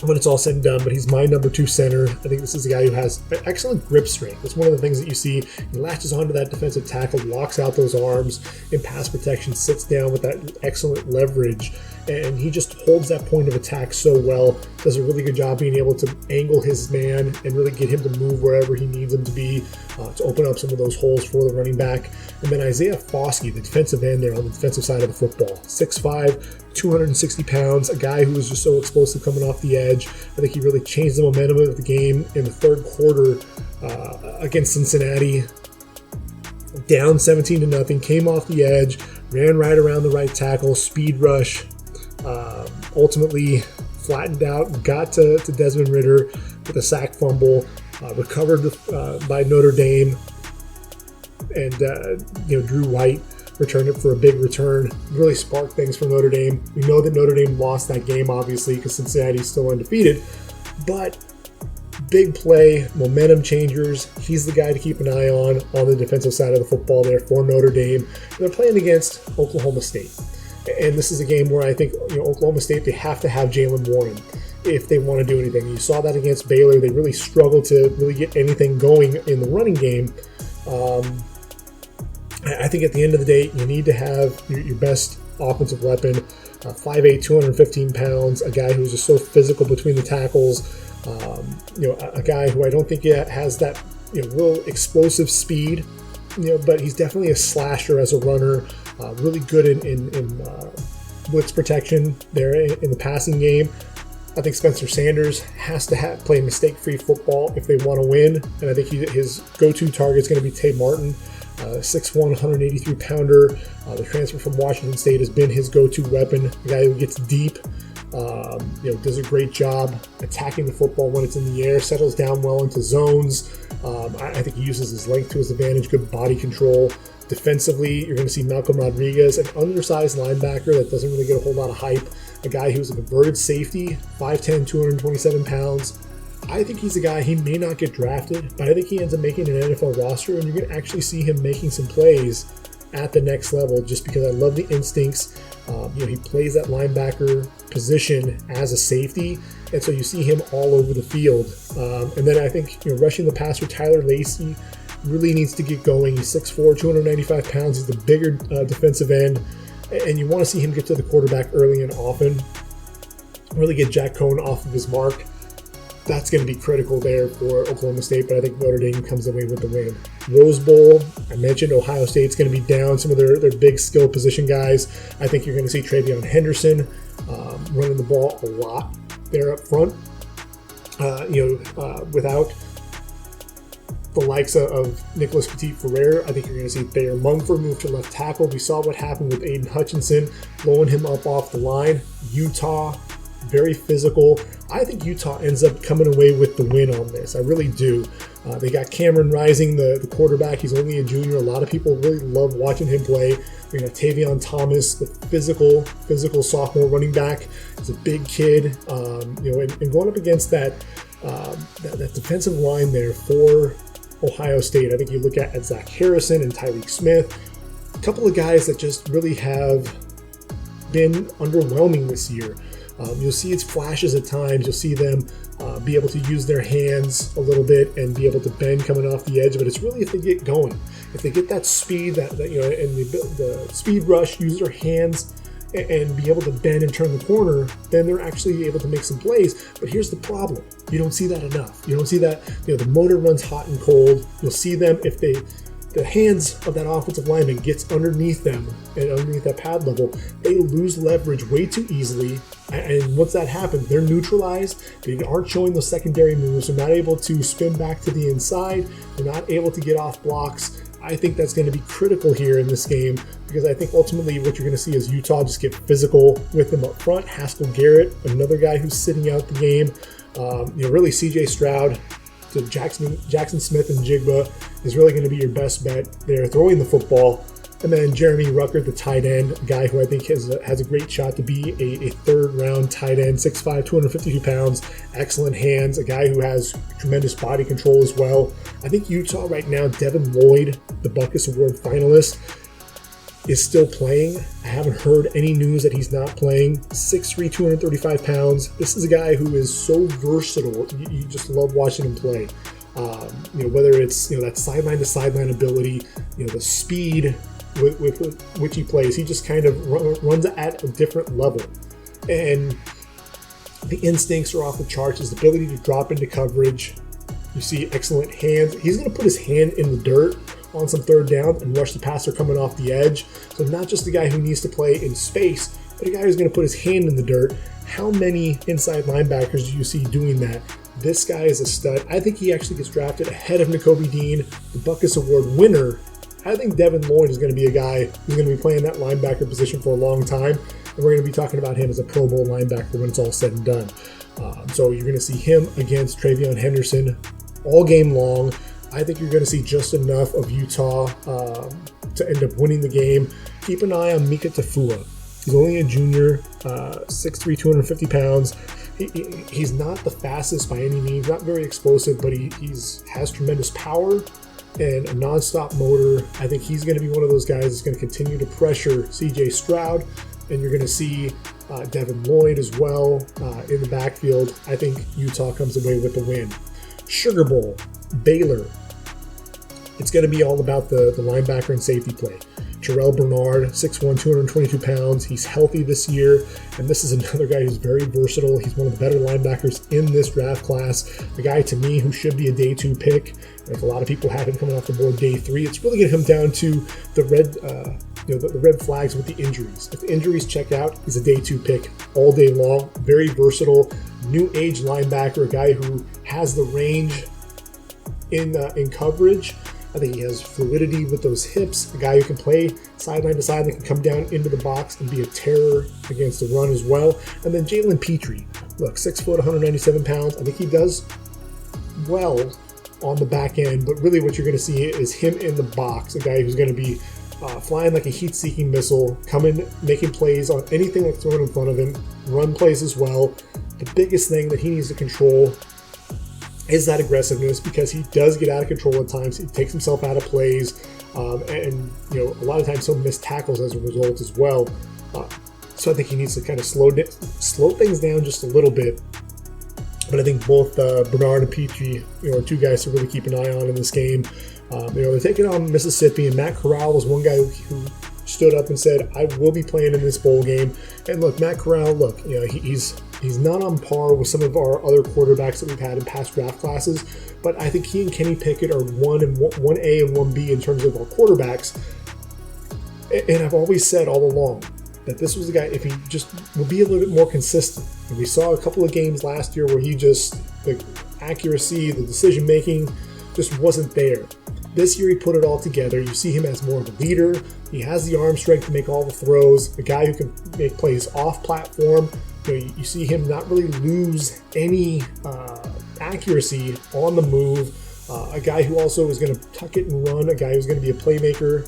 when it's all said and done, but he's my number 2 center. I think this is a guy who has excellent grip strength. That's one of the things that you see. He latches onto that defensive tackle, locks out those arms in pass protection, sits down with that excellent leverage, and he just holds that point of attack so well. Does a really good job being able to angle his man and really get him to move wherever he needs him to be to open up some of those holes for the running back. And then Isaiah Foskey, the defensive end there on the defensive side of the football. 6'5", 260 pounds, a guy who was just so explosive coming off the edge. I think he really changed the momentum of the game in the 3rd quarter against Cincinnati. Down 17-0, came off the edge, ran right around the right tackle, speed rush, ultimately flattened out, got to Desmond Ridder with a sack fumble, recovered by Notre Dame, and Drew White returned it for a big return. Really sparked things for Notre Dame. We know that Notre Dame lost that game, obviously, because Cincinnati's still undefeated, but big play, momentum changers. He's the guy to keep an eye on the defensive side of the football there for Notre Dame. They're playing against Oklahoma State. And this is a game where I think Oklahoma State, they have to have Jalen Warren if they want to do anything. You saw that against Baylor. They really struggled to really get anything going in the running game. I think at the end of the day, you need to have your best offensive weapon. 5'8", 215 pounds, a guy who's just so physical between the tackles. A guy who I don't think has that real explosive speed, but he's definitely a slasher as a runner. Really good in blitz protection there in the passing game. I think Spencer Sanders has to play mistake-free football if they want to win, and I think his go-to target is going to be Tay Martin. 6'1", 183-pounder. The transfer from Washington State has been his go-to weapon. A guy who gets deep, does a great job attacking the football when it's in the air, settles down well into zones. I think he uses his length to his advantage, good body control. Defensively, you're going to see Malcolm Rodriguez, an undersized linebacker that doesn't really get a whole lot of hype. A guy who's a converted safety, 5'10", 227 pounds. I think he's a guy, he may not get drafted, but I think he ends up making an NFL roster, and you're going to actually see him making some plays at the next level just because I love the instincts. He plays that linebacker position as a safety, and so you see him all over the field. And then I think rushing the passer, Tyler Lacey really needs to get going. He's 6'4", 295 pounds. He's the bigger defensive end, and you want to see him get to the quarterback early and often, really get Jack Cohn off of his mark. That's going to be critical there for Oklahoma State, but I think Notre Dame comes away with the win. Rose Bowl, I mentioned Ohio State's going to be down some of their big skill position guys. I think you're going to see Travion Henderson running the ball a lot there up front. Without the likes of Nicholas Petit-Ferrer. I think you're going to see Thayer Mumford move to left tackle. We saw what happened with Aiden Hutchinson, blowing him up off the line. Utah, very physical. I think Utah ends up coming away with the win on this. I really do. They got Cameron Rising, the quarterback. He's only a junior. A lot of people really love watching him play. We got Tavion Thomas, the physical sophomore running back. He's a big kid, and going up against that defensive line there for Ohio State. I think you look at Zach Harrison and Tyreek Smith, a couple of guys that just really have been underwhelming this year. You'll see its flashes at times. You'll see them be able to use their hands a little bit and be able to bend coming off the edge. But it's really if they get going, if they get that speed, and the speed rush, use their hands and be able to bend and turn the corner, then they're actually able to make some plays. But here's the problem: you don't see that enough. You don't see that. The motor runs hot and cold. You'll see them if the hands of that offensive lineman gets underneath them and underneath that pad level, they lose leverage way too easily. And once that happens, they're neutralized. They aren't showing those secondary moves. They're not able to spin back to the inside. They're not able to get off blocks. I think that's going to be critical here in this game, because I think ultimately what you're going to see is Utah just get physical with them up front. Haskell Garrett, another guy who's sitting out the game. Really CJ Stroud to Jackson Smith and Jigba is really going to be your best bet there throwing the football. And then Jeremy Rucker, the tight end, a guy who I think has a great shot to be a third-round tight end, 6'5", 252 pounds, excellent hands, a guy who has tremendous body control as well. I think Utah right now, Devin Lloyd, the Butkus Award finalist, is still playing. I haven't heard any news that he's not playing. 6'3", 235 pounds. This is a guy who is so versatile. You just love watching him play. Whether it's that sideline-to-sideline ability, the speed with which he plays, he just kind of runs at a different level. And the instincts are off the charts. His ability to drop into coverage. You see excellent hands. He's going to put his hand in the dirt on some third down and rush the passer coming off the edge. So not just a guy who needs to play in space, but a guy who's going to put his hand in the dirt. How many inside linebackers do you see doing that? This guy is a stud. I think he actually gets drafted ahead of Nakobe Dean, the Butkus Award winner. I think Devin Lloyd is going to be a guy who's going to be playing that linebacker position for a long time, and we're going to be talking about him as a Pro Bowl linebacker when it's all said and done. So you're going to see him against Travion Henderson all game long. I think you're going to see just enough of Utah to end up winning the game. Keep an eye on Mika Tafua. He's only a junior, 6'3", 250 pounds. He's not the fastest by any means, not very explosive, but he has tremendous power and a nonstop motor. I think he's going to be one of those guys that's going to continue to pressure CJ Stroud, and you're going to see Devin Lloyd as well in the backfield. I think Utah comes away with the win. Sugar Bowl, Baylor. It's going to be all about the linebacker and safety play. Terrell Bernard, 6'1", 222 pounds. He's healthy this year, and this is another guy who's very versatile. He's one of the better linebackers in this draft class. A guy, to me, who should be a day 2 pick. Like a lot of people have him coming off the board day 3. It's really going to come down to the red flags with the injuries. If the injuries check out, he's a day 2 pick all day long. Very versatile, new age linebacker, a guy who has the range in coverage. I think he has fluidity with those hips, a guy who can play sideline to side, that can come down into the box and be a terror against the run as well. And then Jalen Petrie, look, 6 foot, 197 pounds. I think he does well on the back end, but really what you're going to see is him in the box, a guy who's going to be flying like a heat-seeking missile, coming, making plays on anything that's thrown in front of him, run plays as well. The biggest thing that he needs to control is that aggressiveness, because he does get out of control at times. He takes himself out of plays, and a lot of times he'll miss tackles as a result as well. So I think he needs to kind of slow things down just a little bit. But I think both Bernard and Petrie, are two guys to really keep an eye on in this game. They're taking on Mississippi, and Matt Corral was one guy who stood up and said, "I will be playing in this bowl game." And look, Matt Corral, he's not on par with some of our other quarterbacks that we've had in past draft classes, but I think he and Kenny Pickett are 1A and 1B in terms of our quarterbacks. And I've always said all along that this was a guy, if he just would be a little bit more consistent. And we saw a couple of games last year where the accuracy, the decision making just wasn't there. This year he put it all together. You see him as more of a leader. He has the arm strength to make all the throws, a guy who can make plays off platform. You see him not really lose any accuracy on the move. A guy who also is going to tuck it and run, a guy who's going to be a playmaker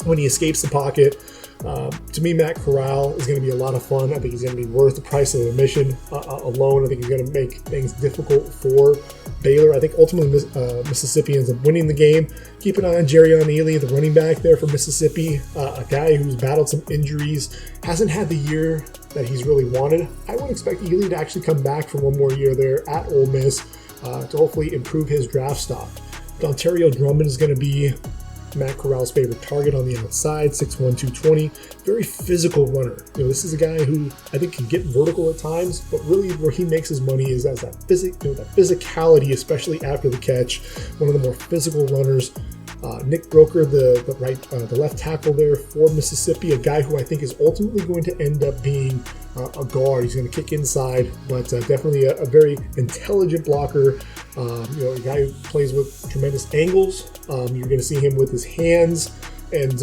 when he escapes the pocket. To me, Matt Corral is going to be a lot of fun. I think he's going to be worth the price of admission alone. I think he's going to make things difficult for Baylor. I think ultimately Mississippi ends up winning the game. Keep an eye on Jerrion Ely, the running back there for Mississippi, a guy who's battled some injuries, hasn't had the year that he's really wanted. I would expect Ely to actually come back for one more year there at Ole Miss to hopefully improve his draft stock. Dontario Drummond is going to be Matt Corral's favorite target on the outside, 6'1", 220. Very physical runner. This is a guy who I think can get vertical at times, but really where he makes his money is as that physicality, especially after the catch. One of the more physical runners. Nick Broker, the left tackle there for Mississippi, a guy who I think is ultimately going to end up being a guard. He's going to kick inside, but definitely a very intelligent blocker. A guy who plays with tremendous angles. You're going to see him with his hands, and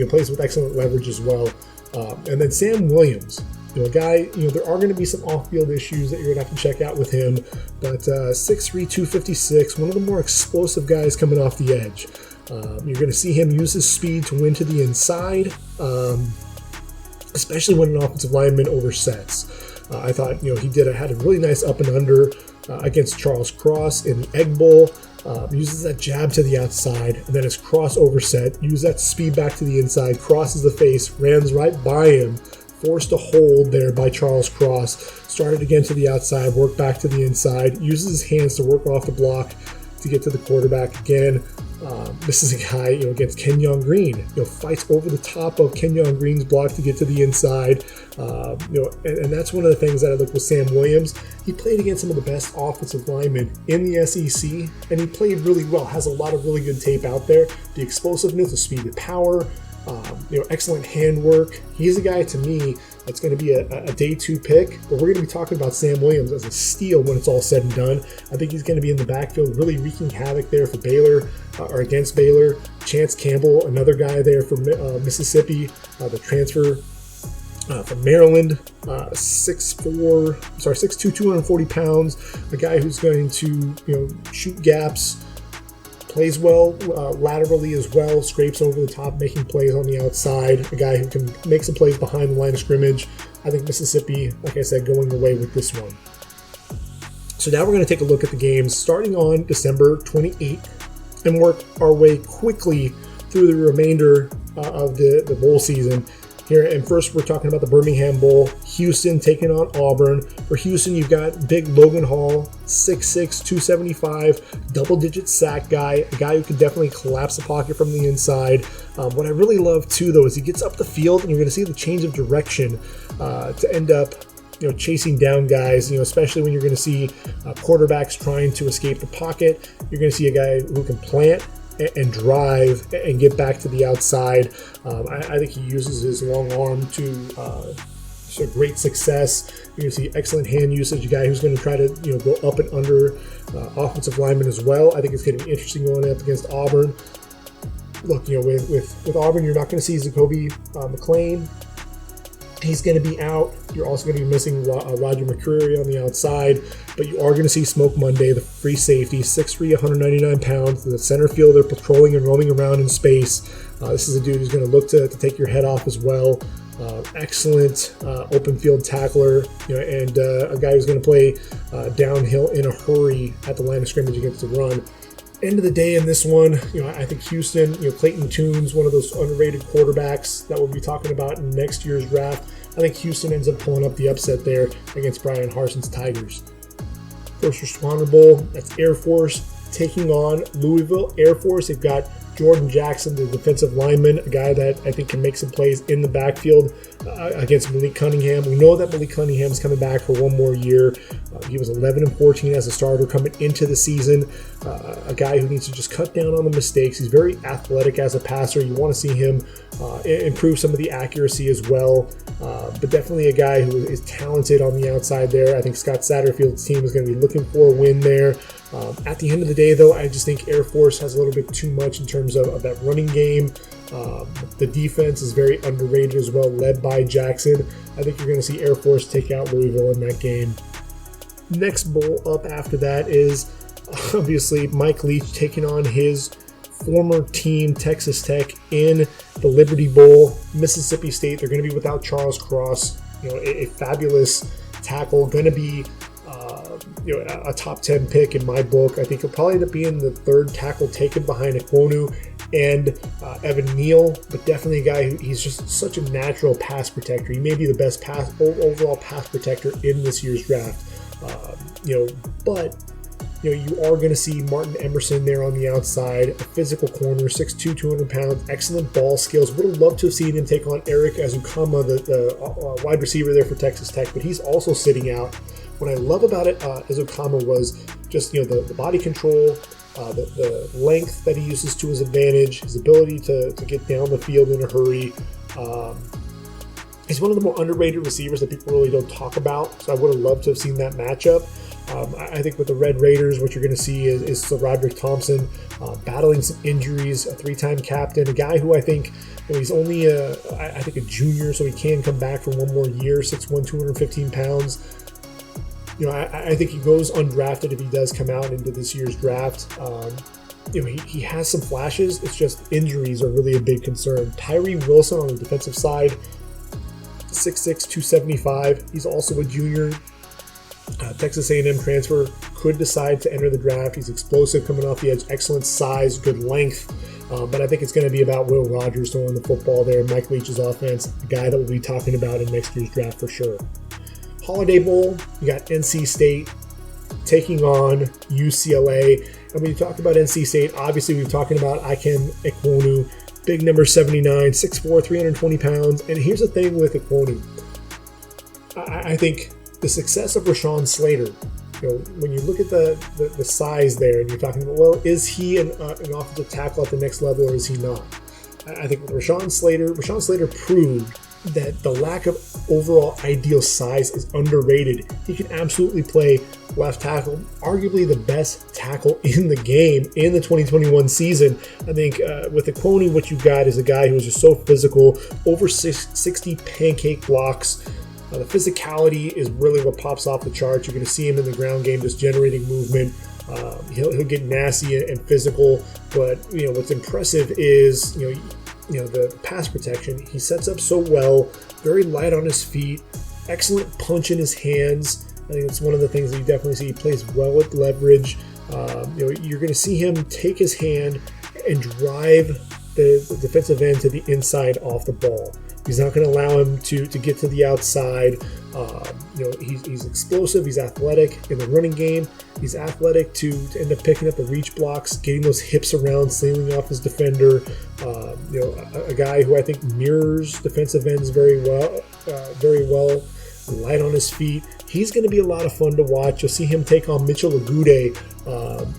plays with excellent leverage as well. And then Sam Williams, a guy, there are going to be some off-field issues that you're going to have to check out with him, but 6'3", 256, one of the more explosive guys coming off the edge. You're going to see him use his speed to win to the inside, especially when an offensive lineman oversets. I thought, he had a really nice up and under against Charles Cross in the Egg Bowl. Uses that jab to the outside, and then his cross overset, uses that speed back to the inside, crosses the face, runs right by him, forced a hold there by Charles Cross, started again to the outside, worked back to the inside, uses his hands to work off the block to get to the quarterback again. This is a guy, against Kenyon Green, fights over the top of Kenyon Green's block to get to the inside. And that's one of the things that I look with Sam Williams. He played against some of the best offensive linemen in the SEC, and he played really well. Has a lot of really good tape out there. The explosiveness, the speed, the power, excellent handwork. He's a guy to me that's going to be a day 2 pick, but we're going to be talking about Sam Williams as a steal when it's all said and done. I think he's going to be in the backfield, really wreaking havoc there for Baylor or against Baylor. Chance Campbell, another guy there from Mississippi, the transfer from Maryland, 6'2", 240 pounds, a guy who's going to shoot gaps. Plays well laterally as well, scrapes over the top, making plays on the outside, a guy who can make some plays behind the line of scrimmage. I think Mississippi, like I said, going away with this one. So now we're going to take a look at the games starting on December 28th and work our way quickly through the remainder of the bowl season. Here, and first we're talking about the Birmingham Bowl. Houston taking on Auburn. For Houston, you've got big Logan Hall, 6'6", 275, double-digit sack guy, a guy who can definitely collapse the pocket from the inside. What I really love, too, though, is he gets up the field, and you're going to see the change of direction to end up chasing down guys, especially when you're going to see quarterbacks trying to escape the pocket. You're going to see a guy who can plant and drive and get back to the outside. I think he uses his long arm to great success. You're going to see excellent hand usage, a guy who's going to try to go up and under offensive linemen as well. I think it's going to be interesting going up against Auburn. Look, with Auburn, you're not going to see Zacoby McClain. He's going to be out. You're also going to be missing Roger McCreary on the outside, but you are going to see Smoke Monday, the free safety, 6'3", 199 pounds, the center fielder patrolling and roaming around in space. This is a dude who's going to look to take your head off as well. Excellent open field tackler, and a guy who's going to play downhill in a hurry at the line of scrimmage against the run. End of the day in this one, I think Houston, Clayton Tune's one of those underrated quarterbacks that we'll be talking about in next year's draft. I think Houston ends up pulling up the upset there against Brian Harson's Tigers. First Responder Bowl, that's Air Force taking on Louisville. Air Force, they've got Jordan Jackson, the defensive lineman, a guy that I think can make some plays in the backfield against Malik Cunningham. We know that Malik Cunningham is coming back for one more year. He was 11-14 as a starter coming into the season. A guy who needs to just cut down on the mistakes. He's very athletic as a passer. You want to see him improve some of the accuracy as well. But definitely a guy who is talented on the outside there. I think Scott Satterfield's team is going to be looking for a win there. At the end of the day, though, I just think Air Force has a little bit too much in terms of that running game. The defense is very underrated as well, led by Jackson. I think you're going to see Air Force take out Louisville in that game. Next bowl up after that is obviously Mike Leach taking on his former team, Texas Tech, in the Liberty Bowl. Mississippi State, they're going to be without Charles Cross, a fabulous tackle, going to be a top 10 pick in my book. I think he'll probably end up being the third tackle taken behind Ekwonu and Evan Neal, but definitely a guy he's just such a natural pass protector. He may be the best overall pass protector in this year's draft. But you are going to see Martin Emerson there on the outside, a physical corner, 6'2", 200 pounds, excellent ball skills. Would have loved to have seen him take on Eric Azukama, the wide receiver there for Texas Tech, but he's also sitting out. What I love about it, Azukama, was just the body control, the length that he uses to his advantage, his ability to get down the field in a hurry. He's one of the more underrated receivers that people really don't talk about, so I would have loved to have seen that matchup. I think with the Red Raiders, what you're going to see is Sir Roderick Thompson battling some injuries, a 3-time captain, a guy who I think he's only a junior, so he can come back for one more year, 6'1", 215 pounds. I think he goes undrafted if he does come out into this year's draft. He has some flashes. It's just injuries are really a big concern. Tyree Wilson on the defensive side, 6'6", 275. He's also a junior. Texas A&M transfer, could decide to enter the draft. He's explosive coming off the edge, excellent size, good length. But I think it's going to be about Will Rogers throwing the football there. Mike Leach's offense, a guy that we'll be talking about in next year's draft for sure. Holiday Bowl, you got NC State taking on UCLA. And when you talk about NC State, obviously we're talking about Ikem Ekwonu, big number 79, 6'4", 320 pounds. And here's the thing with Ekwonu. I think the success of Rashawn Slater, when you look at the size there and you're talking about, well, is he an offensive tackle at the next level or is he not? I think with Rashawn Slater proved that the lack of overall ideal size is underrated. He can absolutely play left tackle, arguably the best tackle in the game in the 2021 season. I think with Ekwonu, what you got is a guy who's just so physical, over 60 pancake blocks. The physicality is really what pops off the charts. You're going to see him in the ground game just generating movement. He'll get nasty and physical, but what's impressive is the pass protection. He sets up so well, very light on his feet, excellent punch in his hands. I think it's one of the things that you definitely see. He plays well with leverage. You're going to see him take his hand and drive the defensive end to the inside off the ball. He's not going to allow him to get to the outside. He's explosive. He's athletic in the running game. He's athletic to end up picking up the reach blocks, getting those hips around, sailing off his defender. A guy who I think mirrors defensive ends very well, light on his feet. He's going to be a lot of fun to watch. You'll see him take on Mitchell Agude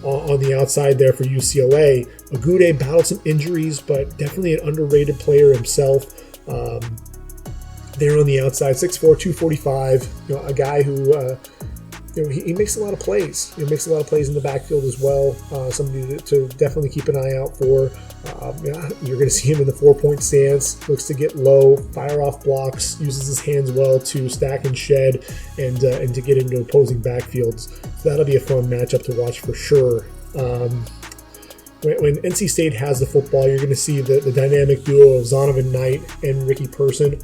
on the outside there for UCLA. Agude battled some injuries, but definitely an underrated player himself. There on the outside, 6'4", 245, a guy who, he makes a lot of plays. He makes a lot of plays in the backfield as well. Somebody to definitely keep an eye out for. You're going to see him in the 4-point stance, looks to get low, fire off blocks, uses his hands well to stack and shed and to get into opposing backfields. So that'll be a fun matchup to watch for sure. When NC State has the football, you're going to see the dynamic duo of Zonovan Knight and Ricky Person.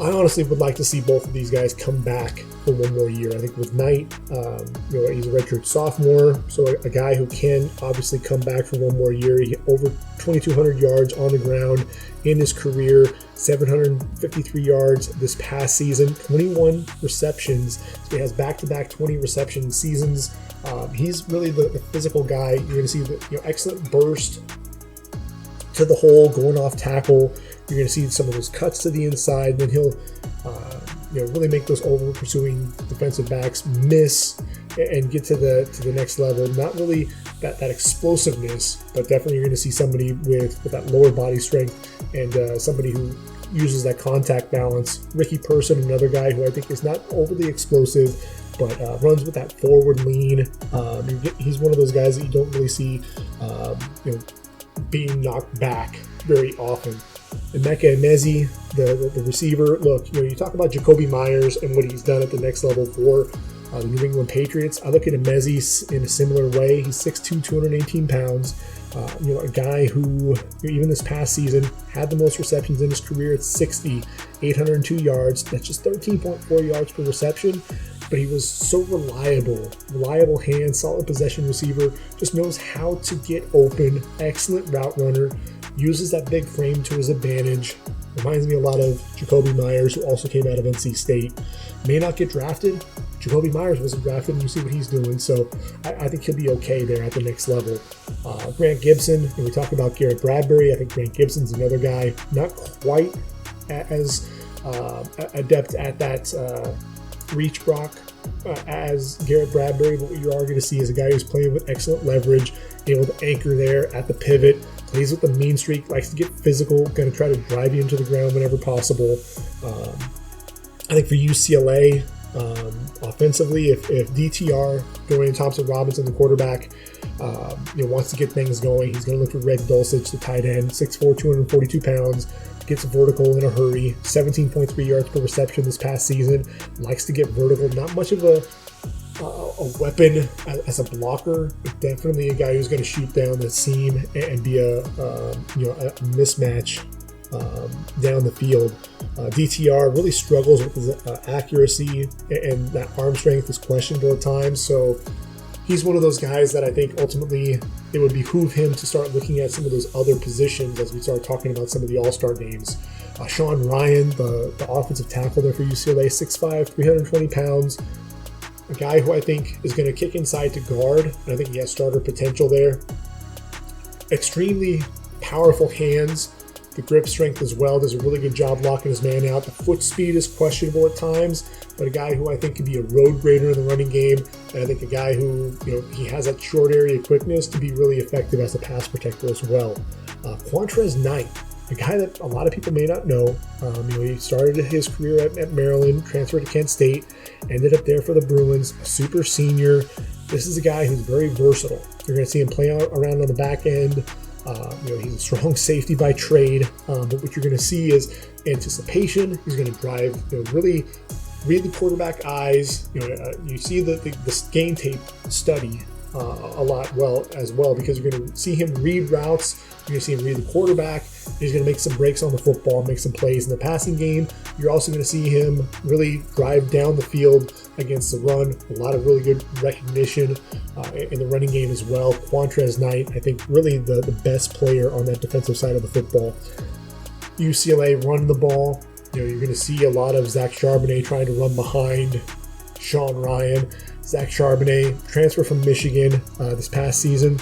I honestly would like to see both of these guys come back for one more year. I think with Knight, he's a redshirt sophomore, so a guy who can obviously come back for one more year. He over 2,200 yards on the ground in his career, 753 yards this past season, 21 receptions. So he has back-to-back 20 reception seasons. He's really the physical guy. You're going to see the excellent burst to the hole, going off tackle. You're going to see some of those cuts to the inside. Then he'll really make those over pursuing defensive backs miss and get to the next level. Not really that explosiveness, but definitely you're going to see somebody with that lower body strength and somebody who uses that contact balance. Ricky Person, another guy who I think is not overly explosive, but runs with that forward lean. He's one of those guys that you don't really see being knocked back very often. Emeka Emezi, the receiver. Look, you talk about Jacoby Myers and what he's done at the next level for the New England Patriots. I look at Emezi in a similar way. He's 6'2", 218 pounds. A guy who, even this past season, had the most receptions in his career at 60, 802 yards. That's just 13.4 yards per reception. But he was so reliable hand, solid possession receiver, just knows how to get open, excellent route runner, uses that big frame to his advantage. Reminds me a lot of Jacoby Myers, who also came out of NC State. May not get drafted. Jacoby Myers wasn't drafted, and you see what he's doing. So I think he'll be okay there at the next level. Grant Gibson, when we talk about Garrett Bradbury, I think Grant Gibson's another guy, not quite as adept at that reach block as Garrett Bradbury, but what you are going to see is a guy who's playing with excellent leverage, able to anchor there at the pivot, plays with the mean streak, likes to get physical, going to try to drive you into the ground whenever possible. I think for UCLA, offensively, if DTR, Dorian Thompson-Robinson, the quarterback, wants to get things going, he's going to look for Red Dulcich, the tight end, 6'4", 242 pounds, gets vertical in a hurry, 17.3 yards per reception this past season, likes to get vertical, not much of a weapon as a blocker, but definitely a guy who's going to shoot down the seam and be a mismatch down the field. DTR really struggles with his accuracy, and that arm strength is questionable at times, so he's one of those guys that I think ultimately it would behoove him to start looking at some of those other positions as we start talking about some of the all-star names. Sean Ryan, the offensive tackle there for UCLA, 6'5", 320 pounds, a guy who I think is going to kick inside to guard, and I think he has starter potential there. Extremely powerful hands, the grip strength as well, does a really good job locking his man out. The foot speed is questionable at times, but a guy who I think could be a road grader in the running game, and I think a guy who, he has that short area quickness to be really effective as a pass protector as well. Quantrez Knight, a guy that a lot of people may not know. He started his career at Maryland, transferred to Kent State, ended up there for the Bruins, a super senior. This is a guy who's very versatile. You're going to see him play around on the back end. He's a strong safety by trade, but what you're going to see is anticipation. He's going to drive, really read the quarterback eyes. You see the game tape study a lot as well, because you're going to see him read routes. You're going to see him read the quarterback. He's going to make some breaks on the football, make some plays in the passing game. You're also going to see him really drive down the field against the run. A lot of really good recognition in the running game as well. Quantrez Knight, I think, really the best player on that defensive side of the football. UCLA running the ball. You're going to see a lot of Zach Charbonnet trying to run behind Sean Ryan. Zach Charbonnet, transfer from Michigan this past season,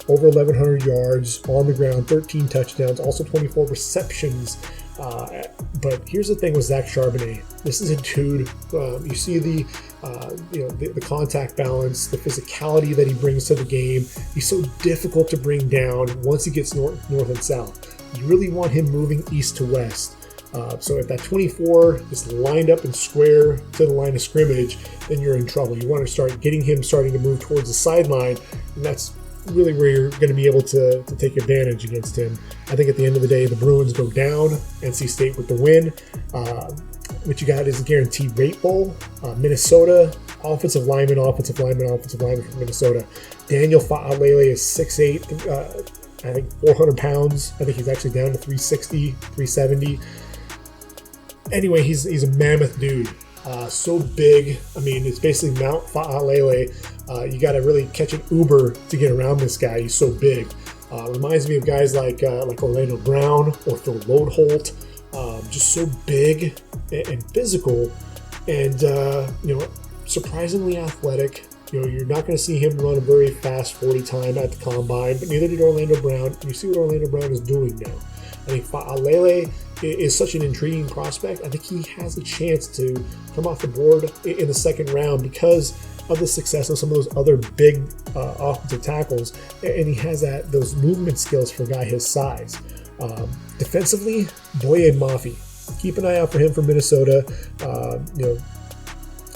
over 1,100 yards on the ground, 13 touchdowns, also 24 receptions. But here's the thing with Zach Charbonnet. This is a dude. You see the contact balance, the physicality that he brings to the game. He's so difficult to bring down once he gets north and south. You really want him moving east to west. So if that 24 is lined up and square to the line of scrimmage, then you're in trouble. You want to start getting him starting to move towards the sideline, and that's really where you're going to be able to take advantage against him. I think at the end of the day, the Bruins go down, NC State with the win. What you got is a guaranteed rate bowl. Minnesota, offensive lineman from Minnesota. Daniel Fa'alele is 6'8", I think 400 pounds. I think he's actually down to 360, 370. Anyway, he's a mammoth dude. So big. I mean, it's basically Mount Fa'alele. You got to really catch an Uber to get around this guy. He's so big. Reminds me of guys like Orlando Brown or Phil Lodeholt. Just so big and physical, and surprisingly athletic. You're not going to see him run a very fast 40 time at the combine, but neither did Orlando Brown. You see what Orlando Brown is doing now. I think Fa'alele is such an intriguing prospect. I think he has a chance to come off the board in the second round because of the success of some of those other big offensive tackles, and he has those movement skills for a guy his size. Defensively, Boye Mafe. Keep an eye out for him from Minnesota.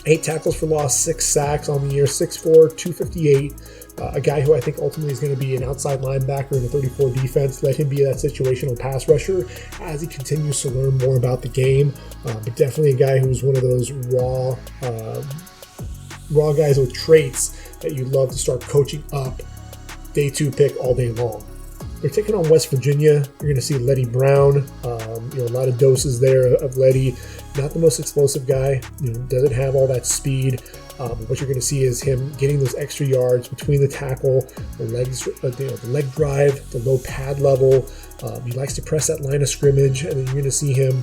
8 tackles for loss, 6 sacks on the year, 6'4", 258. A guy who I think ultimately is going to be an outside linebacker in a 34 defense. Let him be that situational pass rusher as he continues to learn more about the game. But definitely a guy who's one of those raw guys with traits that you'd love to start coaching up. Day 2 pick all day long. They're taking on West Virginia. You're going to see Letty Brown. A lot of doses there of Letty. Not the most explosive guy. Doesn't have all that speed. What you're going to see is him getting those extra yards between the tackle, the leg drive, the low pad level. He likes to press that line of scrimmage, and then you're going to see him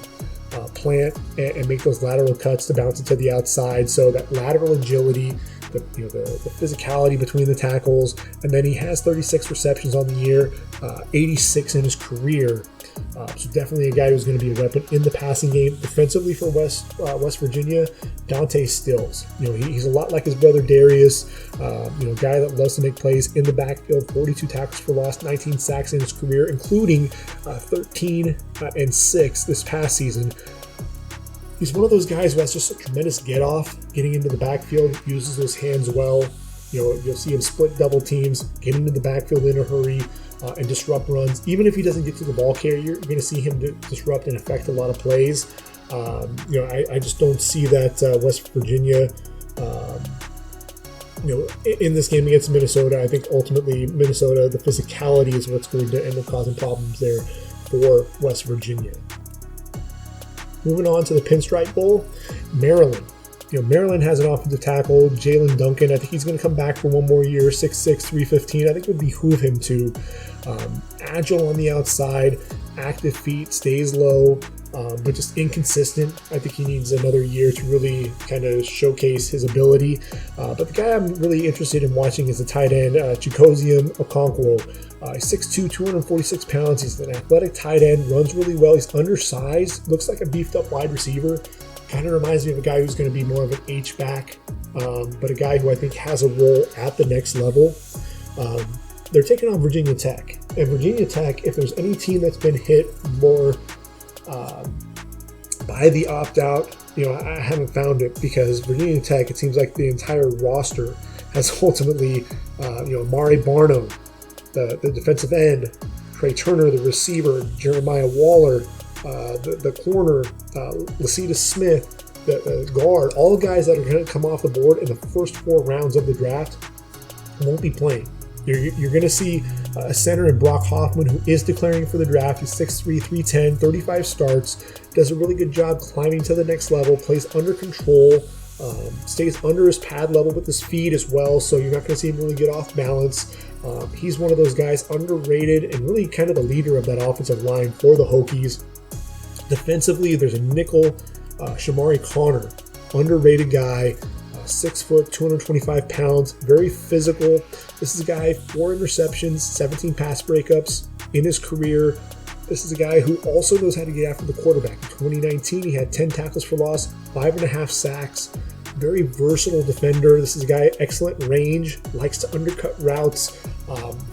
plant and make those lateral cuts to bounce it to the outside. So that lateral agility, the physicality between the tackles, and then he has 36 receptions on the year, 86 in his career. So definitely a guy who's going to be a weapon in the passing game. Defensively for West Virginia, Dante Stills. He's a lot like his brother Darius. A guy that loves to make plays in the backfield. 42 tackles for loss, 19 sacks in his career, including 13 and 6 this past season. He's one of those guys who has just a tremendous get-off, getting into the backfield, uses his hands well. You'll see him split double teams, get into the backfield in a hurry, and disrupt runs. Even if he doesn't get to the ball carrier, you're going to see him disrupt and affect a lot of plays. I just don't see that West Virginia, in this game against Minnesota. I think ultimately Minnesota, the physicality is what's going to end up causing problems there for West Virginia. Moving on to the Pinstripe Bowl, Maryland. Maryland has an offensive tackle, Jalen Duncan. I think he's going to come back for one more year, 6'6", 315. I think it would behoove him to. Agile on the outside, active feet, stays low, but just inconsistent. I think he needs another year to really kind of showcase his ability. But the guy I'm really interested in watching is the tight end, Chigozie Okonkwo. 6'2", 246 pounds. He's an athletic tight end, runs really well. He's undersized, looks like a beefed up wide receiver. Kind of reminds me of a guy who's going to be more of an H-back, but a guy who I think has a role at the next level. They're taking on Virginia Tech. And Virginia Tech, if there's any team that's been hit more by the opt-out, I haven't found it, because Virginia Tech, it seems like the entire roster has ultimately, Amari Barno, the defensive end, Trey Turner, the receiver, Jeremiah Waller, the corner, Lasita Smith, the guard, all the guys that are going to come off the board in the first 4 rounds of the draft won't be playing. You're going to see a center in Brock Hoffman, who is declaring for the draft. He's 6'3", 310, 35 starts, does a really good job climbing to the next level, plays under control, stays under his pad level with his feet as well, so you're not going to see him really get off balance. He's one of those guys underrated and really kind of the leader of that offensive line for the Hokies. Defensively, there's a nickel, Shamari Connor, underrated guy, 6 foot, 225 pounds, very physical. This is a guy, 4 interceptions, 17 pass breakups in his career. This is a guy who also knows how to get after the quarterback. In 2019, he had 10 tackles for loss, 5.5 sacks. Very versatile defender. This is a guy, excellent range, likes to undercut routes,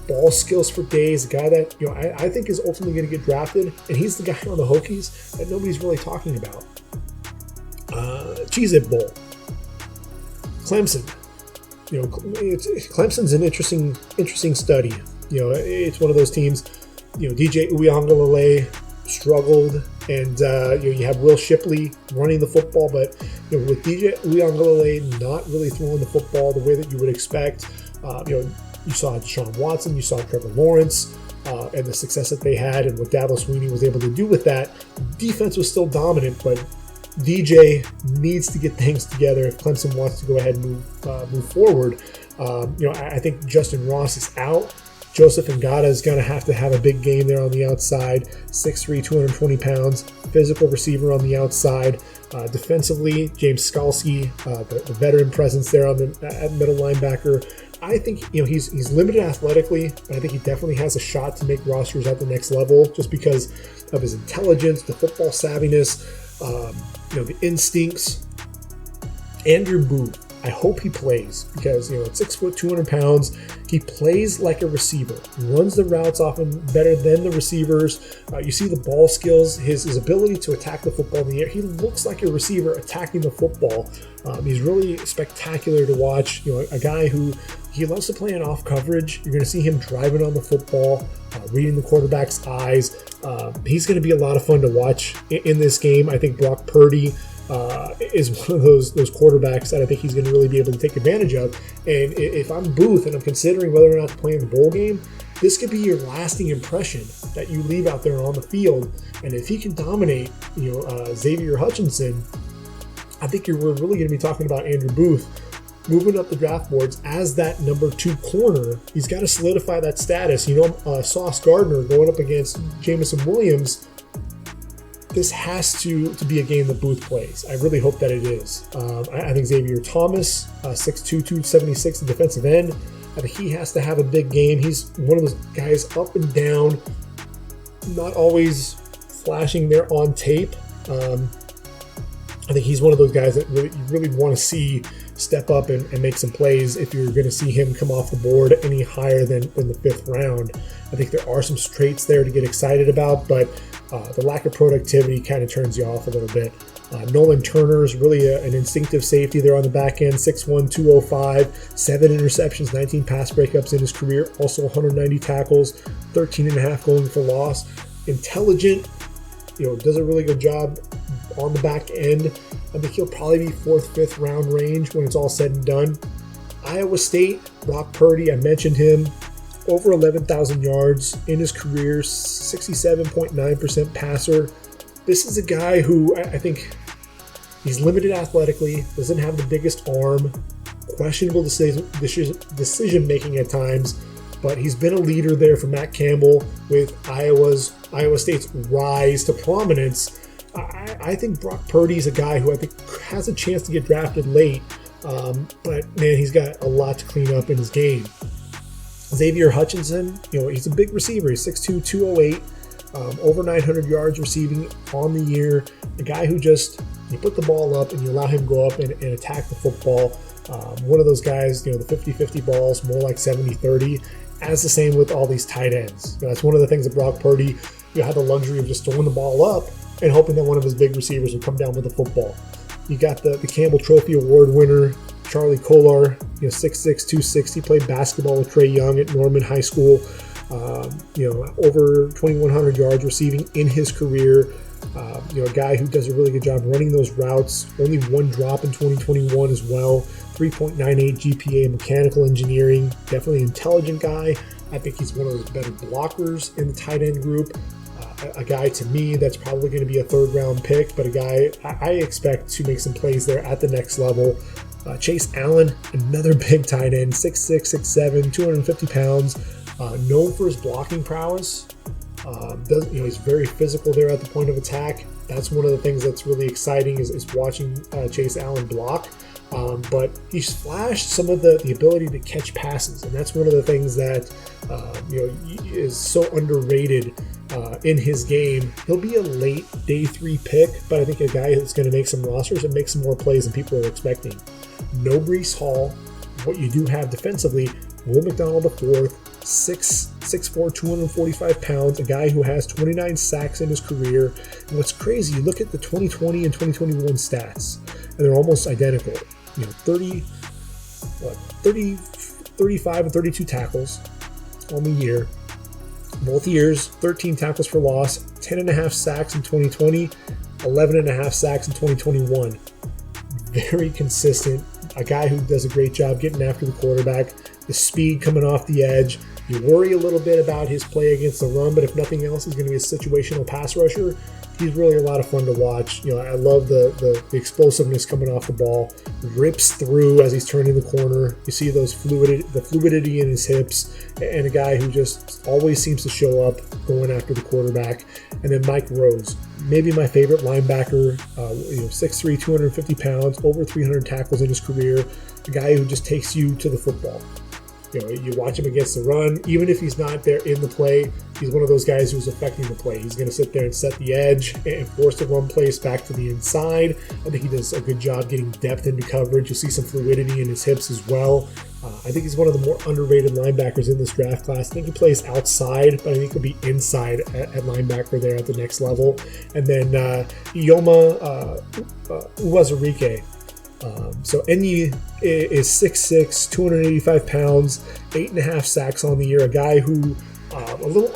ball skills for days. A guy that I think is ultimately going to get drafted, and he's the guy on the Hokies that nobody's really talking about. Cheez-It Bowl, Clemson. Clemson's an interesting study. It's one of those teams. DJ Uiagalelei struggled, and you have Will Shipley running the football, but with DJ Uiagalelei not really throwing the football the way that you would expect, you saw Deshaun Watson, you saw Trevor Lawrence, and the success that they had, and what Dabo Swinney was able to do with that. Defense was still dominant, but DJ needs to get things together if Clemson wants to go ahead and move forward. I think Justin Ross is out. Joseph Ngata is going to have a big game there on the outside. 6'3", 220 pounds, physical receiver on the outside. Defensively, James Skalski, the veteran presence there at middle linebacker. I think he's limited athletically, but I think he definitely has a shot to make rosters at the next level just because of his intelligence, the football savviness, the instincts. Andrew Booth, I hope he plays because at 6 foot 200 pounds, he plays like a receiver. He runs the routes often better than the receivers. You see the ball skills, his ability to attack the football in the air. He looks like a receiver attacking the football. He's really spectacular to watch. A guy who he loves to play in off coverage. You're going to see him driving on the football, reading the quarterback's eyes. He's going to be a lot of fun to watch in this game. I think Brock Purdy is one of those quarterbacks that I think he's going to really be able to take advantage of. And if I'm Booth and I'm considering whether or not to play in the bowl game, this could be your lasting impression that you leave out there on the field. And if he can dominate, Xavier Hutchinson, I think we're really going to be talking about Andrew Booth moving up the draft boards as that number 2 corner. He's got to solidify that status. Sauce Gardner going up against Jameson Williams. This has to be a game that Booth plays. I really hope that it is. I think Xavier Thomas, 6'2", 276, the defensive end. I think he has to have a big game. He's one of those guys up and down, not always flashing there on tape. I think he's one of those guys that you really want to see step up and make some plays if you're going to see him come off the board any higher than the 5th round. I think there are some traits there to get excited about, but the lack of productivity kind of turns you off a little bit. Nolan Turner is really an instinctive safety there on the back end, 6'1", 205, 7 interceptions, 19 pass breakups in his career, also 190 tackles, 13.5 going for loss. Intelligent, does a really good job on the back end. I think he'll probably be 4th, 5th round range when it's all said and done. Iowa State, Brock Purdy, I mentioned him, over 11,000 yards in his career, 67.9% passer. This is a guy who I think he's limited athletically, doesn't have the biggest arm, questionable decision making at times, but he's been a leader there for Matt Campbell with Iowa State's rise to prominence. I think Brock Purdy's a guy who I think has a chance to get drafted late, but man, he's got a lot to clean up in his game. Xavier Hutchinson, he's a big receiver. He's 6'2", 208, over 900 yards receiving on the year. A guy who you put the ball up and you allow him to go up and attack the football. One of those guys, the 50-50 balls, more like 70-30, as the same with all these tight ends. That's one of the things that Brock Purdy, had the luxury of just throwing the ball up and hoping that one of his big receivers would come down with the football. You got the Campbell Trophy Award winner, Charlie Kolar, 6'6", 260, played basketball with Trey Young at Norman High School. Over 2,100 yards receiving in his career. A guy who does a really good job running those routes. Only 1 drop in 2021 as well. 3.98 GPA in mechanical engineering. Definitely an intelligent guy. I think he's one of those better blockers in the tight end group. A guy to me that's probably going to be a 3rd round pick, but a guy I expect to make some plays there at the next level. Chase Allen, another big tight end, 6'6", 6'7", 250 pounds, known for his blocking prowess. He's very physical there at the point of attack. That's one of the things that's really exciting is watching Chase Allen block. But he's flashed some of the ability to catch passes, and that's one of the things that is so underrated in his game. He'll be a late day 3 pick, but I think a guy that's going to make some rosters and make some more plays than people are expecting. No Breece Hall. What you do have defensively, Will McDonald IV, 6'4", 245 pounds, a guy who has 29 sacks in his career. And what's crazy, you look at the 2020 and 2021 stats, and they're almost identical. 35 and 32 tackles on the year. Both years, 13 tackles for loss, 10.5 sacks in 2020, 11.5 sacks in 2021. Very consistent. A guy who does a great job getting after the quarterback, the speed coming off the edge. You worry a little bit about his play against the run, but if nothing else, he's going to be a situational pass rusher. He's really a lot of fun to watch. I love the explosiveness coming off the ball. Rips through as he's turning the corner. You see the fluidity in his hips, and a guy who just always seems to show up going after the quarterback. And then Mike Rose, maybe my favorite linebacker, 6'3", 250 pounds, over 300 tackles in his career. A guy who just takes you to the football. You watch him against the run. Even if he's not there in the play, he's one of those guys who's affecting the play. He's going to sit there and set the edge and force the run plays back to the inside. I think he does a good job getting depth into coverage. You'll see some fluidity in his hips as well. I think he's one of the more underrated linebackers in this draft class. I think he plays outside, but I think he'll be inside at linebacker there at the next level. And then Ioma Uwazurike. So Enyi is 6'6", 285 pounds, 8.5 sacks on the year. A guy who a little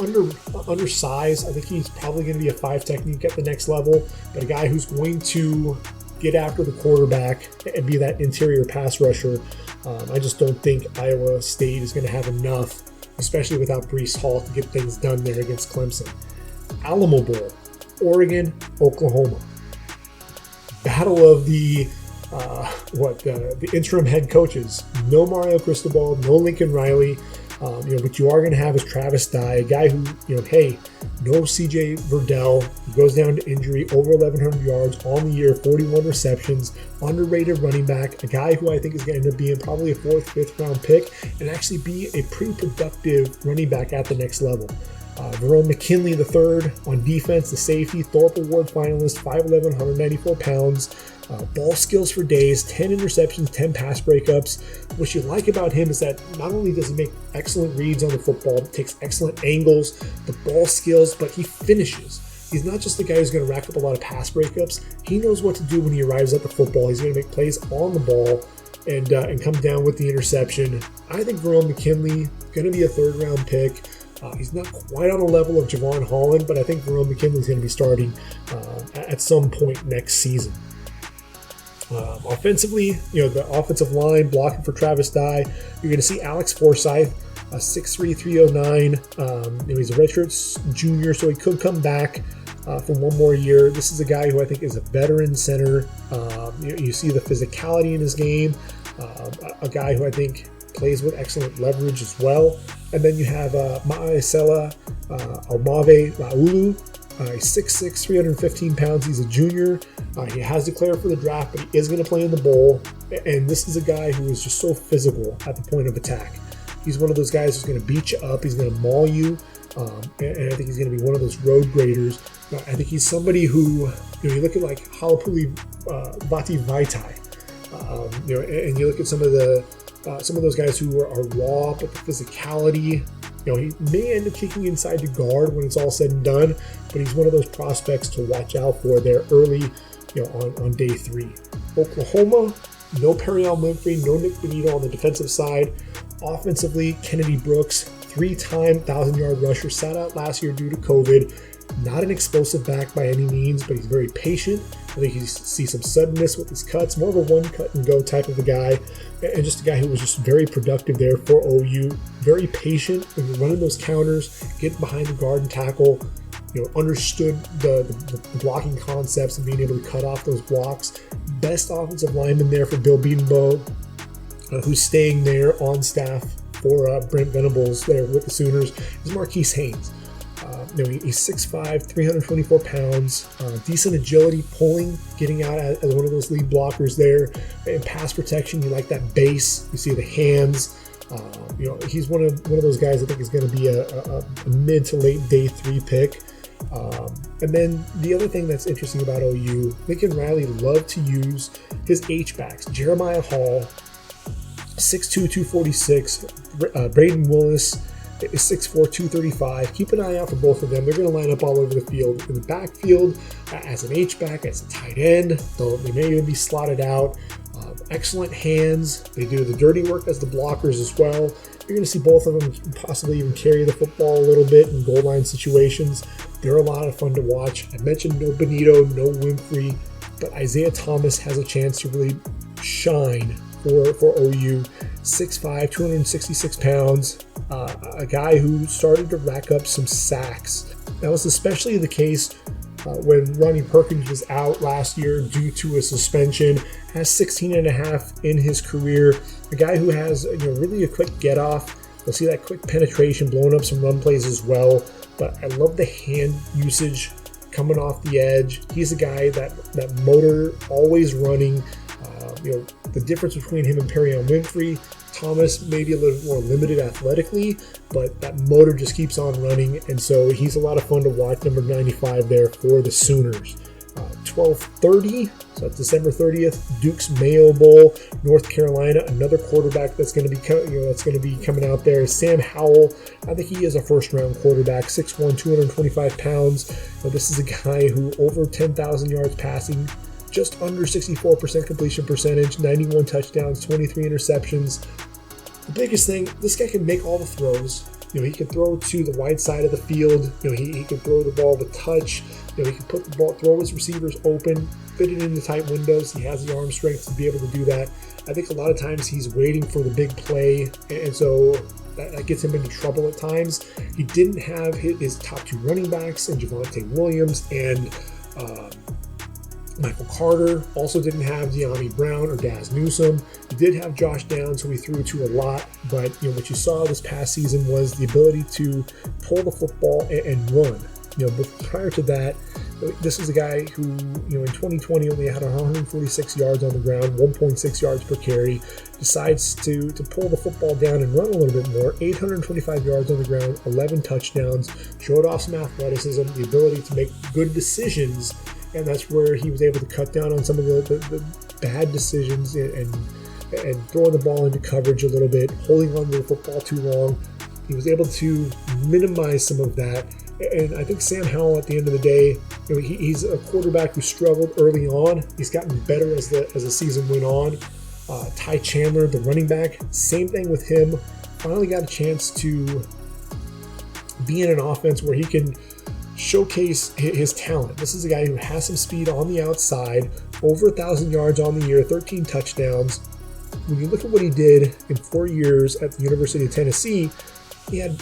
undersized. I think he's probably going to be a 5 technique at the next level, but a guy who's going to get after the quarterback and be that interior pass rusher. I just don't think Iowa State is going to have enough, especially without Breece Hall, to get things done there against Clemson. Alamo Bowl, Oregon, Oklahoma. Battle of the interim head coaches. No Mario Cristobal, no Lincoln Riley. But you are going to have is Travis Dye, a guy who, no CJ Verdell. He goes down to injury, over 1,100 yards on the year, 41 receptions, underrated running back, a guy who I think is going to end up being probably a 4th, 5th round pick and actually be a pretty productive running back at the next level. Verone McKinley III on defense, the safety, Thorpe Award finalist, 5'11", 194 pounds. Ball skills for days, 10 interceptions, 10 pass breakups. What you like about him is that not only does he make excellent reads on the football, takes excellent angles, the ball skills, but he finishes. He's not just the guy who's going to rack up a lot of pass breakups. He knows what to do when he arrives at the football. He's going to make plays on the ball and come down with the interception. I think Verone McKinley is going to be a 3rd round pick. He's not quite on the level of Javon Holland, but I think Verone McKinley is going to be starting at some point next season. Offensively, the offensive line blocking for Travis Dye, you're going to see Alex Forsyth, 6'3", 309. He's a redshirt junior, so he could come back for one more year. This is a guy who I think is a veteran center. You see the physicality in his game, a guy who I think plays with excellent leverage as well. And then you have Ma'asela Almave Laulu. He's 6'6", 315 pounds. He's a junior. He has declared for the draft, but he is going to play in the bowl. And this is a guy who is just so physical at the point of attack. He's one of those guys who's going to beat you up. He's going to maul you. And I think he's going to be one of those road graders. I think he's somebody who, you look at like Halapuli Vati Vaitai. And you look at some of those guys who are raw, but the physicality. He may end up kicking inside to guard when it's all said and done, but he's one of those prospects to watch out for there early, on day 3. Oklahoma, no Periel Winfrey, no Nick Benito on the defensive side. Offensively, Kennedy Brooks, 3-time 1,000-yard rusher, sat out last year due to COVID. Not an explosive back by any means, but he's very patient. I think you see some suddenness with his cuts, more of a one cut and go type of a guy, and just a guy who was just very productive there for OU. Very patient when you're running those counters, getting behind the guard and tackle. Understood the blocking concepts and being able to cut off those blocks. Best offensive lineman there for Bill Bedenbaugh, who's staying there on staff for Brent Venables there with the Sooners, is Marquise Haynes. He's 6'5", 324 pounds, decent agility, pulling, getting out as one of those lead blockers there. In pass protection, you like that base. You see the hands. He's one of those guys I think is going to be a mid to late day 3 pick. And then the other thing that's interesting about OU, Lincoln Riley loved to use his H-backs. Jeremiah Hall, 6'2", 246. Braden Willis is 6'4", 235. Keep an eye out for both of them. They're going to line up all over the field. In the backfield, as an H-back, as a tight end. They may even be slotted out. Excellent hands. They do the dirty work as the blockers as well. You're going to see both of them possibly even carry the football a little bit in goal line situations. They're a lot of fun to watch. I mentioned no Benito, no Winfrey, but Isaiah Thomas has a chance to really shine for OU. 6'5", 266 pounds. A guy who started to rack up some sacks. That was especially the case when Ronnie Perkins was out last year due to a suspension. Has 16.5 in his career. A guy who has really a quick get off. You'll see that quick penetration, blowing up some run plays as well. But I love the hand usage coming off the edge. He's a guy that motor, always running. The difference between him and Periel Winfrey, Thomas maybe a little more limited athletically, but that motor just keeps on running, and so he's a lot of fun to watch, number 95 there for the Sooners. 12:30, so that's December 30th, Duke's Mayo Bowl, North Carolina. Another quarterback that's going to be coming out there is Sam Howell. I think he is a first-round quarterback, 6'1", 225 pounds. Now, this is a guy who over 10,000 yards passing, just under 64% completion percentage, 91 touchdowns, 23 interceptions. The biggest thing, this guy can make all the throws. He can throw to the wide side of the field. He can throw the ball with touch. He can put the ball, throw his receivers open, fit it into tight windows. He has the arm strength to be able to do that. I think a lot of times he's waiting for the big play, and so that gets him into trouble at times. He didn't have his top two running backs in Javonte Williams and Michael Carter. Also didn't have De'Ami Brown or Daz Newsome. He did have Josh Downs, who he threw to a lot, but what you saw this past season was the ability to pull the football and run. But prior to that, this is a guy who, in 2020 only had 146 yards on the ground, 1.6 yards per carry, decides to pull the football down and run a little bit more, 825 yards on the ground, 11 touchdowns, showed off some athleticism, the ability to make good decisions, and that's where he was able to cut down on some of the bad decisions and throwing the ball into coverage a little bit, holding on to the football too long. He was able to minimize some of that. And I think Sam Howell, at the end of the day, he's a quarterback who struggled early on. He's gotten better as the season went on. Ty Chandler, the running back, same thing with him. Finally got a chance to be in an offense where he can showcase his talent. This is a guy who has some speed on the outside, over 1,000 yards on the year, 13 touchdowns. When you look at what he did in 4 years at the University of Tennessee, he had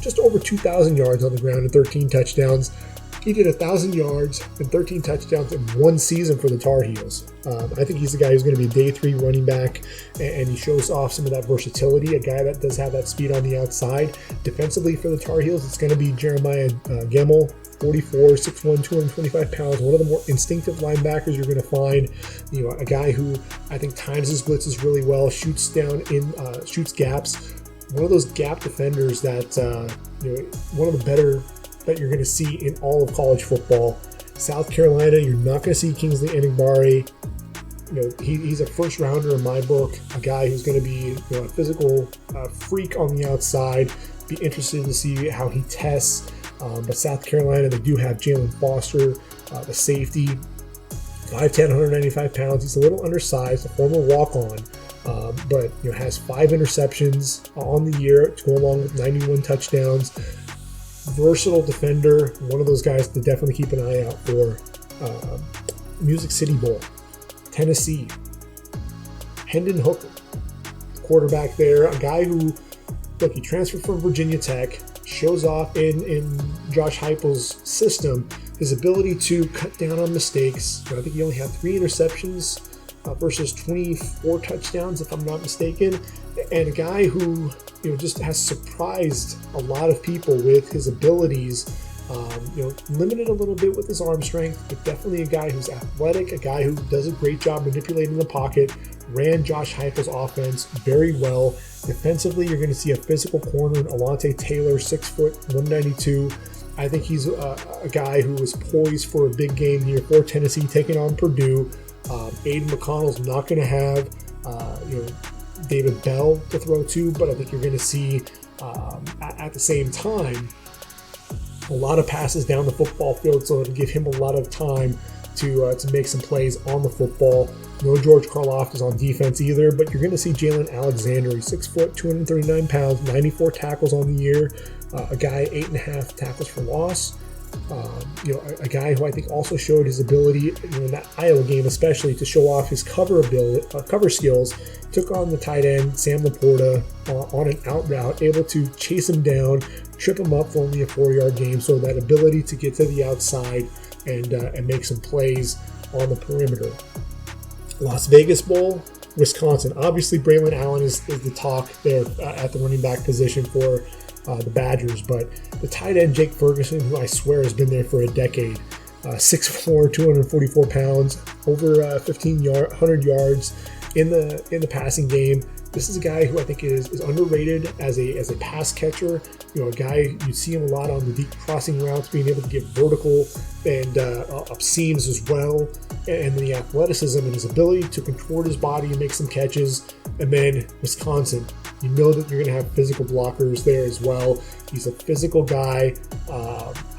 just over 2,000 yards on the ground and 13 touchdowns. He did 1,000 yards and 13 touchdowns in one season for the Tar Heels. I think he's the guy who's going to be a day 3 running back, and he shows off some of that versatility, a guy that does have that speed on the outside. Defensively for the Tar Heels, it's going to be Jeremiah Gemmel, 44, 6'1", 225 pounds, one of the more instinctive linebackers you're going to find. A guy who I think times his blitzes really well, shoots gaps. One of those gap defenders that, one of the better that you're going to see in all of college football. South Carolina, you're not going to see Kingsley Enagbare. He's a first rounder in my book, a guy who's going to be a physical freak on the outside. Be interested to see how he tests. But South Carolina, they do have Jalen Foster, the safety, 5'10", 195 pounds. He's a little undersized, a former walk-on. But has 5 interceptions on the year to go along with 91 touchdowns. Versatile defender, one of those guys to definitely keep an eye out for. Music City Bowl, Tennessee, Hendon Hooker, quarterback there, a guy who, he transferred from Virginia Tech, shows off in Josh Heupel's system his ability to cut down on mistakes. I think he only had 3 interceptions versus 24 touchdowns, if I'm not mistaken, and a guy who just has surprised a lot of people with his abilities. Limited a little bit with his arm strength, but definitely a guy who's athletic, a guy who does a great job manipulating the pocket, ran Josh Heupel's offense very well. Defensively, you're going to see a physical corner in Alontae Taylor, 6', 192. I think he's a guy who is poised for a big game here for Tennessee, taking on Purdue. Aiden McConnell's not going to have David Bell to throw to, but I think you're going to see at the same time a lot of passes down the football field, so it'll give him a lot of time to make some plays on the football. No George Karlaftis on defense either, but you're going to see Jalen Alexander. He's 6', 239 pounds, 94 tackles on the year. A guy 8.5 tackles for loss. A guy who I think also showed his ability in that Iowa game, especially to show off his cover skills. Took on the tight end Sam Laporta on an out route, able to chase him down, trip him up for only a 4-yard gain. So that ability to get to the outside and make some plays on the perimeter. Las Vegas Bowl, Wisconsin. Obviously, Braylon Allen is the talk there at the running back position for the Badgers, but the tight end Jake Ferguson, who I swear has been there for a decade, 6'4", 244 pounds, over 100 yards in the passing game. This is a guy who I think is underrated as a pass catcher. A guy, you see him a lot on the deep crossing routes, being able to get vertical and up seams as well. And the athleticism and his ability to contort his body and make some catches. And then Wisconsin, you know that you're going to have physical blockers there as well. He's a physical guy.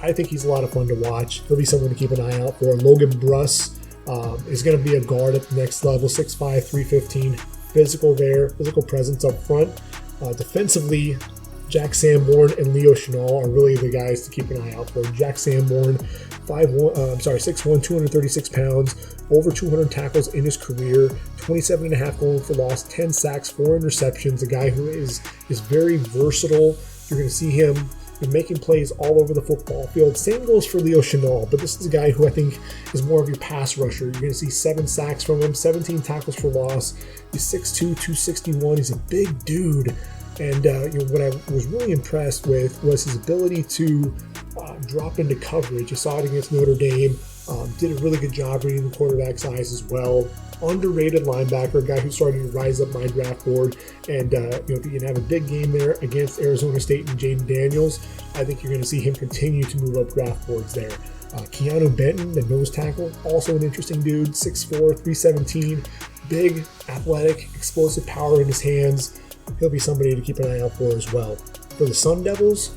I think he's a lot of fun to watch. He'll be someone to keep an eye out for. Logan Bruss is going to be a guard at the next level, 6'5", 315. Physical there, physical presence up front. Defensively, Jack Sanborn and Leo Chenal are really the guys to keep an eye out for. Jack Sanborn, 6'1", 236 pounds, over 200 tackles in his career, 27.5 goals for loss, 10 sacks, 4 interceptions. A guy who is very versatile. You're going to see him making plays all over the football field. Same goes for Leo Chenal, but this is a guy who I think is more of your pass rusher. You're going to see 7 sacks from him, 17 tackles for loss. He's 6'2", 261. He's a big dude. And what I was really impressed with was his ability to drop into coverage. I saw it against Notre Dame. Did a really good job reading the quarterback's eyes as well. Underrated linebacker, a guy who's starting to rise up my draft board. And if you can have a big game there against Arizona State and Jaden Daniels, I think you're going to see him continue to move up draft boards there. Keanu Benton, the nose tackle, also an interesting dude, 6'4", 317, big, athletic, explosive power in his hands. He'll be somebody to keep an eye out for as well. For the Sun Devils,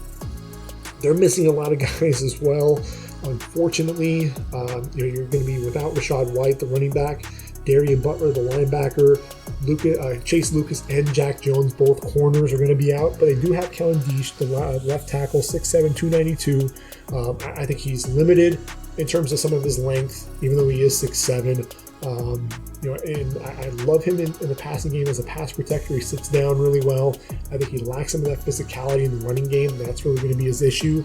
they're missing a lot of guys as well. Unfortunately, you're going to be without Rashad White, the running back, Darian Butler, the linebacker, Chase Lucas and Jack Jones, both corners are going to be out, but they do have Kellen Diesch, the left tackle, 6'7", 292. I think he's limited in terms of some of his length, even though he is 6'7". And I love him in the passing game as a pass protector. He sits down really well. I think he lacks some of that physicality in the running game. That's really going to be his issue.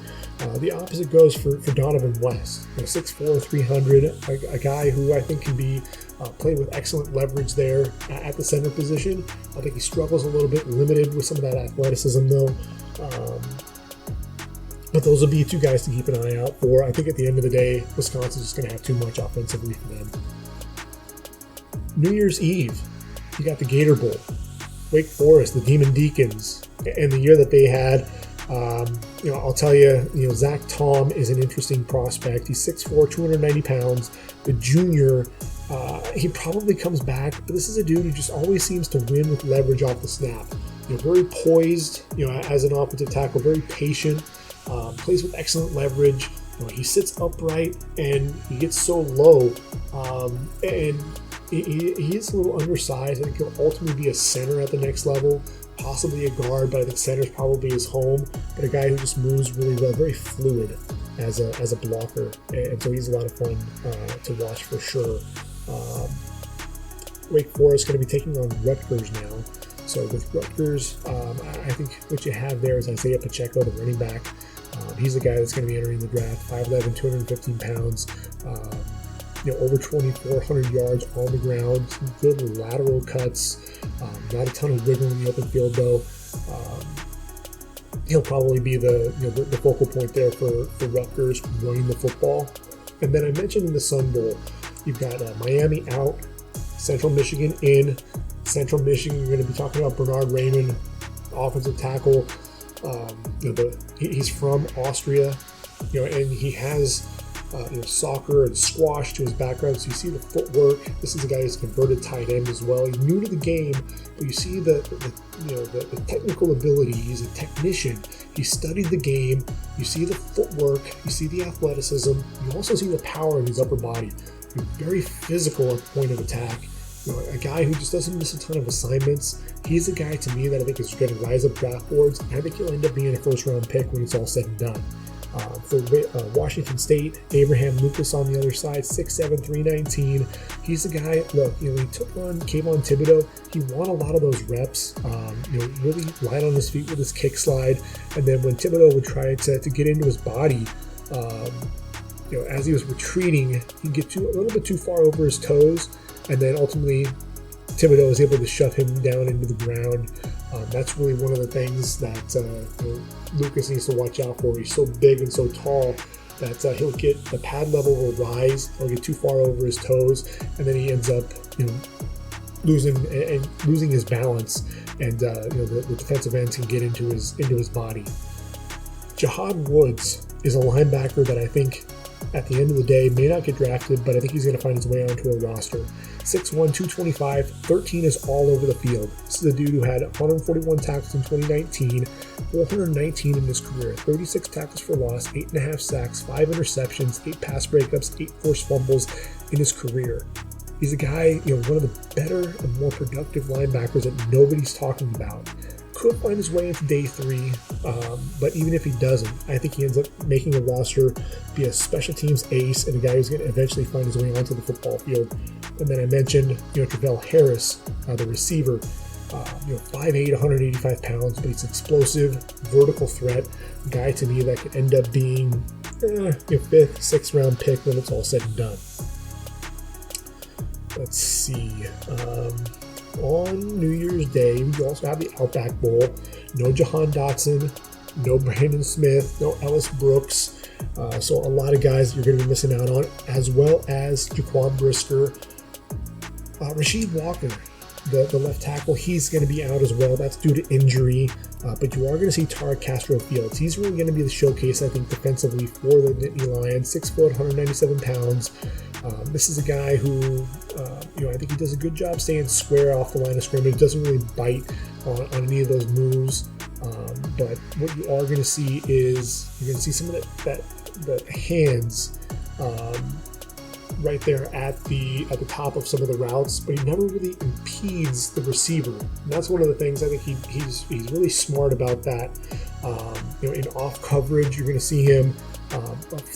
The opposite goes for Donovan West, 6'4", 300, a guy who I think can be played with excellent leverage there at the center position. I think he struggles a little bit, limited with some of that athleticism though. But those will be 2 guys to keep an eye out for. I think at the end of the day, Wisconsin's just going to have too much offensively for them. New Year's Eve, you got the Gator Bowl, Wake Forest, the Demon Deacons, and the year that they had. I'll tell you, Zach Tom is an interesting prospect. He's 6'4", 290 pounds. The junior, he probably comes back, but this is a dude who just always seems to win with leverage off the snap. Very poised, as an offensive tackle, very patient, plays with excellent leverage. He sits upright and he gets so low, and he is a little undersized. I think he'll ultimately be a center at the next level, possibly a guard, but I think center's probably his home. But a guy who just moves really well, very fluid as a blocker, and so he's a lot of fun to watch for sure. Wake Forest is going to be taking on Rutgers now. So with Rutgers, I think what you have there is Isaiah Pacheco, the running back. He's the guy that's going to be entering the draft, 5'11", 215 pounds. Over 2,400 yards on the ground, some good lateral cuts, not a ton of wiggle in the open field though. He'll probably be the focal point there for Rutgers running the football. And then I mentioned in the Sun Bowl, you've got Miami out, Central Michigan in. Central Michigan, you're going to be talking about Bernard Raymond, offensive tackle. He's from Austria, and he has soccer and squash to his background, so you see the footwork. This is a guy who's converted tight end as well. He's new to the game, but you see the technical ability. He's a technician. He studied the game. You see the footwork. You see the athleticism. You also see the power in his upper body. He's very physical at the point of attack. A guy who just doesn't miss a ton of assignments. He's a guy to me that I think is going to rise up draft boards, and I think he'll end up being a first-round pick when it's all said and done. For Washington State, Abraham Lucas on the other side, 6'7", 319. He's the guy, look, he took on Kayvon Thibodeau. He won a lot of those reps, really light on his feet with his kick slide. And then when Thibodeau would try to get into his body, as he was retreating, he'd get a little bit too far over his toes. And then ultimately, Thibodeau was able to shove him down into the ground. That's really one of the things that Lucas needs to watch out for. He's so big and so tall that he'll get the pad level will rise. He'll get too far over his toes, and then he ends up losing his balance, and the defensive ends can get into his body. Jahad Woods is a linebacker that I think at the end of the day may not get drafted, but I think he's going to find his way onto a roster. 6'1", 225, 13 is all over the field. This is a dude who had 141 tackles in 2019, 419 in his career, 36 tackles for loss, 8.5 sacks, 5 interceptions, 8 pass breakups, 8 forced fumbles in his career. He's a guy, one of the better and more productive linebackers that nobody's talking about. Could find his way into day 3, but even if he doesn't, I think he ends up making a roster, be a special teams ace, and a guy who's going to eventually find his way onto the football field. And then I mentioned, Travell Harris, the receiver, 5'8", 185 pounds, but he's explosive, vertical threat, a guy to me that could end up being a 5th, 6th round pick when it's all said and done. Let's see. On New Year's Day, we also have the Outback Bowl. No Jahan Dotson, no Brandon Smith, no Ellis Brooks. So a lot of guys you're going to be missing out on, as well as Jaquan Brisker. Rasheed Walker, the left tackle, he's going to be out as well. That's due to injury. But you are going to see Tara Castro-Fields. He's really going to be the showcase, I think, defensively for the Nittany Lions. 6 foot, 197 pounds. This is a guy who, I think he does a good job staying square off the line of scrimmage. Doesn't really bite on any of those moves. But what you are going to see is you're going to see some of the hands right there at the top of some of the routes, but he never really impedes the receiver. And that's one of the things I think he's really smart about that. In off coverage, you're going to see him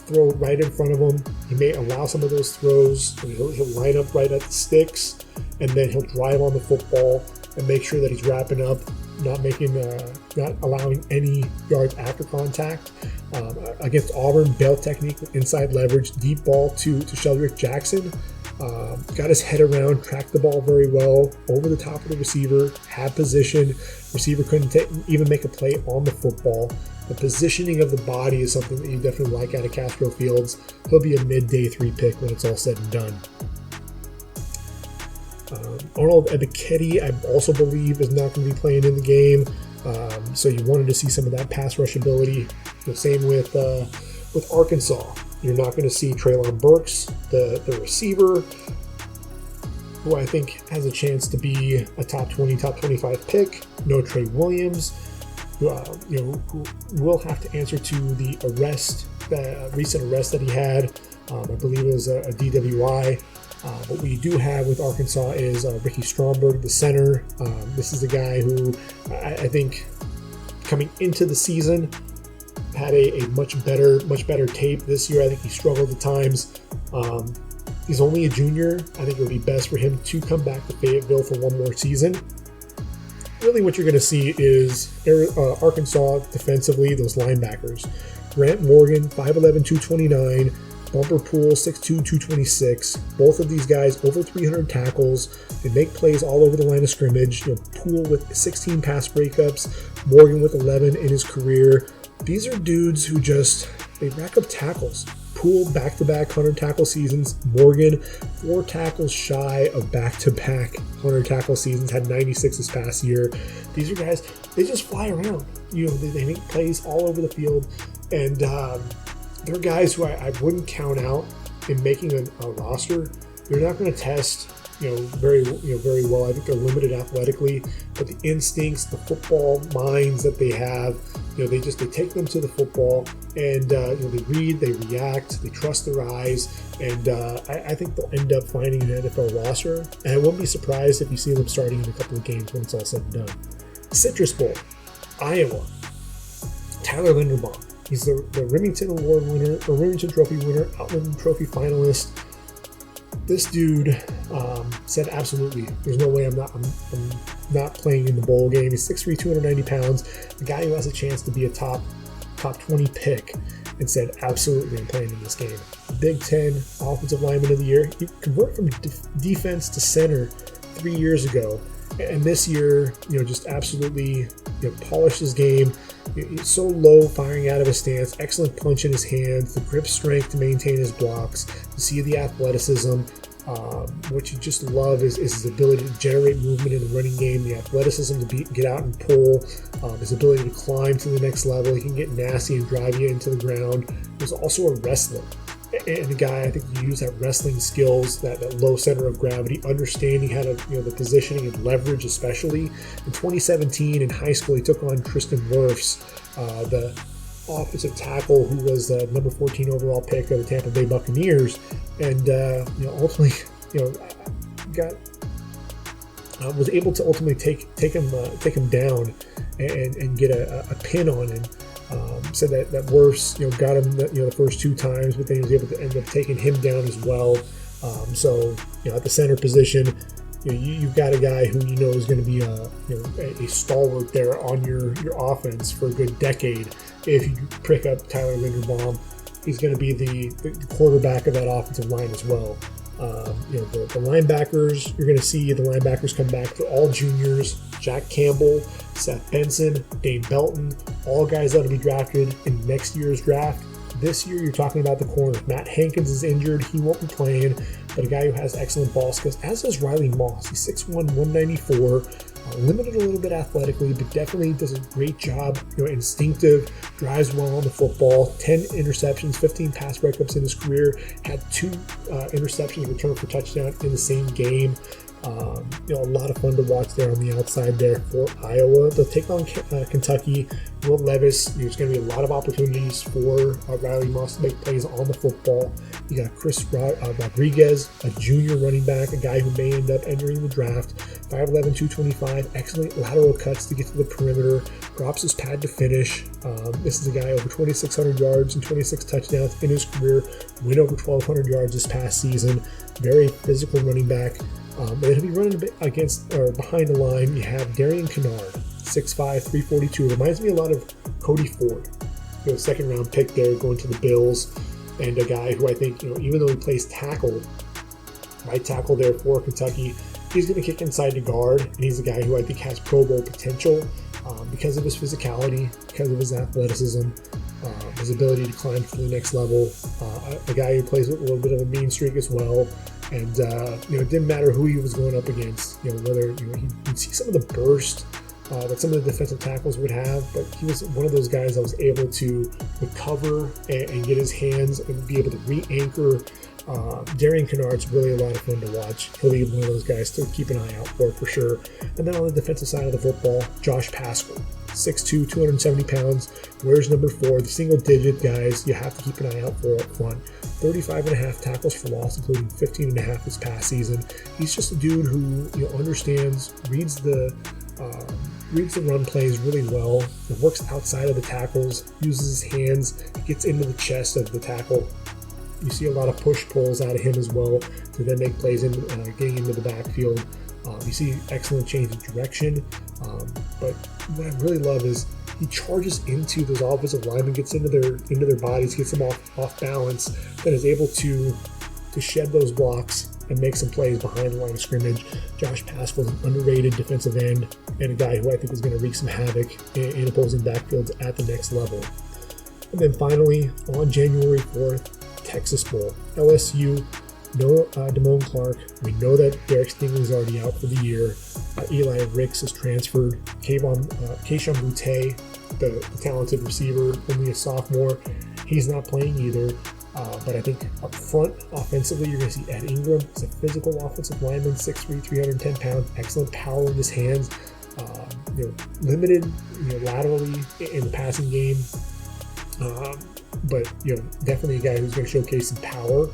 throw right in front of him. He may allow some of those throws. He'll line up right at the sticks, and then he'll drive on the football and make sure that he's wrapping up, not allowing any yards after contact. Against Auburn, bail technique with inside leverage, deep ball to Sheldrick Jackson. Got his head around, tracked the ball very well, over the top of the receiver, had position. Receiver couldn't even make a play on the football. The positioning of the body is something that you definitely like out of Castro-Fields. He'll be a mid-day 3 pick when it's all said and done. Arnold Ebiketie, I also believe, is not going to be playing in the game. So you wanted to see some of that pass rush ability. The same with Arkansas. You're not going to see Treylon Burks, the receiver, who I think has a chance to be a top 20, top 25 pick. No Trey Williams, who will have to answer to the recent arrest that he had. I believe it was a DWI. What we do have with Arkansas is Ricky Stromberg, the center. This is a guy who I think coming into the season had a much better tape this year. I think he struggled at times. He's only a junior. I think it would be best for him to come back to Fayetteville for one more season. Really what you're going to see is Arkansas defensively, those linebackers. Grant Morgan, 5'11", 229. Bumper Pool, 6'2", 226. Both of these guys over 300 tackles. They make plays all over the line of scrimmage. Pool with 16 pass breakups. Morgan with 11 in his career. These are dudes who they rack up tackles. Pool back-to-back 100 tackle seasons. Morgan 4 tackles shy of back-to-back 100 tackle seasons. Had 96 this past year. These are guys, they just fly around. They make plays all over the field. And they're guys who I wouldn't count out in making a roster. They're not going to test, very well. I think they're limited athletically, but the instincts, the football minds that they have, they take them to the football, and they read, they react, they trust their eyes, and I think they'll end up finding an NFL roster. And I won't be surprised if you see them starting in a couple of games when it's all said and done. Citrus Bowl, Iowa. Tyler Linderbaum. He's the Remington Award winner, or Remington Trophy winner, Outland Trophy finalist. This dude said, absolutely, there's no way I'm not playing in the bowl game. He's 6'3", 290 pounds, the guy who has a chance to be a top 20 pick, and said, absolutely, I'm playing in this game. Big Ten Offensive Lineman of the Year. He converted from defense to center 3 years ago, and this year, just absolutely polished his game. He's so low firing out of his stance, excellent punch in his hands, the grip strength to maintain his blocks, to see the athleticism. What you just love is his ability to generate movement in the running game, the athleticism to get out and pull, his ability to climb to the next level. He can get nasty and drive you into the ground. He's also a wrestler. And a guy, I think you use that wrestling skills, that low center of gravity, understanding how to, the positioning and leverage, especially. In 2017 in high school, he took on Tristan Wirfs, the offensive tackle who was the number 14 overall pick of the Tampa Bay Buccaneers, and ultimately, was able to ultimately take him down and get a pin on him. Said that Wirfs got him the first 2 times, but then he was able to end up taking him down as well. So at the center position, you've got a guy who is going to be a stalwart there on your offense for a good decade. If you pick up Tyler Linderbaum, he's going to be the quarterback of that offensive line as well. The linebackers, you're going to see the linebackers come back. They're all juniors. Jack Campbell, Seth Benson, Dane Belton, all guys that will be drafted in next year's draft. This year, you're talking about the corner. Matt Hankins is injured. He won't be playing, but a guy who has excellent ball skills, as does Riley Moss. He's 6'1", 194, limited a little bit athletically, but definitely does a great job. Instinctive, drives well on the football, 10 interceptions, 15 pass breakups in his career, had 2 interceptions returned for touchdown in the same game. A lot of fun to watch there on the outside there for Iowa. They'll take on Kentucky. Will Levis. There's going to be a lot of opportunities for Riley Moss to make plays on the football. You got Chris Rodriguez, a junior running back, a guy who may end up entering the draft. 5'11", 225, excellent lateral cuts to get to the perimeter, drops his pad to finish. This is a guy over 2,600 yards and 26 touchdowns in his career, went over 1,200 yards this past season. Very physical running back. And he'll be running a bit against or behind the line. You have Darian Kennard, 6'5", 342. Reminds me a lot of Cody Ford, second round pick there going to the Bills, and a guy who I think, even though he plays tackle, right tackle there for Kentucky, he's going to kick inside to guard, and he's a guy who I think has Pro Bowl potential because of his physicality, because of his athleticism, his ability to climb to the next level. A guy who plays with a little bit of a mean streak as well. And it didn't matter who he was going up against, whether he'd see some of the burst that some of the defensive tackles would have, but he was one of those guys that was able to recover and get his hands and be able to re-anchor. Darian Kennard's really a lot of fun to watch. He'll be one of those guys to keep an eye out for sure. And then on the defensive side of the football, Josh Paschal, 6'2", 270 pounds, wears number 4. The single-digit guys you have to keep an eye out for up front. 35.5 tackles for loss, including 15.5 this past season. He's just a dude who understands, reads the run plays really well. It works outside of the tackles, uses his hands, gets into the chest of the tackle. You see a lot of push-pulls out of him as well to then make plays in getting into the backfield. You see excellent change of direction. But what I really love is he charges into those offensive linemen, gets into their bodies, gets them off balance, then is able to shed those blocks and make some plays behind the line of scrimmage. Josh Paschal is an underrated defensive end and a guy who I think is going to wreak some havoc in opposing backfields at the next level. And then finally, on January 4th, Texas Bowl, LSU. No Damone Clark. We know that Derek Stingley is already out for the year. Eli Ricks is transferred. Kayshon Boutte, the talented receiver, only a sophomore, he's not playing either. But I think up front, offensively, you're going to see Ed Ingram. He's a physical offensive lineman, 6'3", 310 pounds, excellent power in his hands. Limited, laterally in the passing game. But definitely a guy who's going to showcase some power.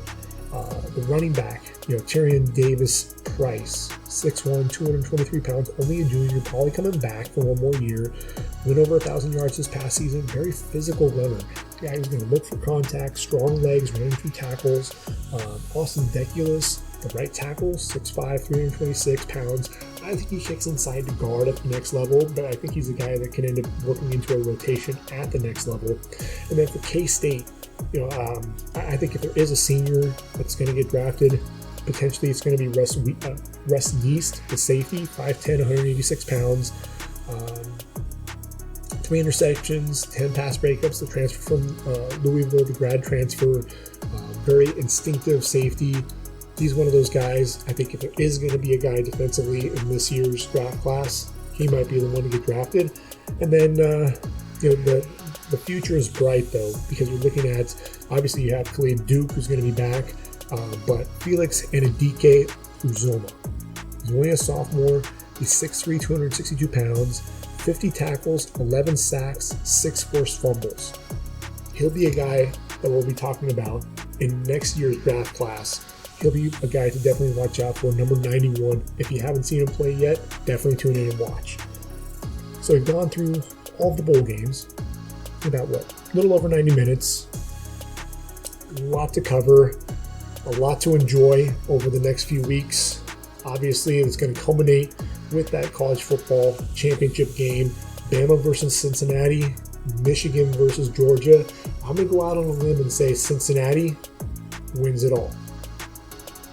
The running back, Tyrion Davis Price, 6'1", 223 pounds, only a junior, probably coming back for one more year. Went over 1,000 yards this past season. Very physical runner. Guy who's going to look for contact, strong legs, running through tackles. Austin Deculus, the right tackle, 6'5", 326 pounds. I think he kicks inside to guard at the next level, but I think he's a guy that can end up working into a rotation at the next level. And then for K-State, I think if there is a senior that's going to get drafted, potentially it's going to be Russ Yeast, the safety, 5'10", 186 pounds. 3 interceptions, 10 pass breakups, the transfer from Louisville, the grad transfer. Very instinctive safety. He's one of those guys. I think if there is going to be a guy defensively in this year's draft class, he might be the one to get drafted. And then, the future is bright, though, because you're looking at, obviously, you have Khalid Duke, who's going to be back, but Felix Anadike Uzoma. He's only a sophomore. He's 6'3", 262 pounds, 50 tackles, 11 sacks, 6 forced fumbles. He'll be a guy that we'll be talking about in next year's draft class. He'll be a guy to definitely watch out for, number 91. If you haven't seen him play yet, definitely tune in and watch. So we've gone through all of the bowl games. About a little over 90 minutes. A lot to cover, a lot to enjoy over the next few weeks. Obviously, it's going to culminate with that college football championship game. Bama versus Cincinnati, Michigan versus Georgia. I'm going to go out on a limb and say Cincinnati wins it all.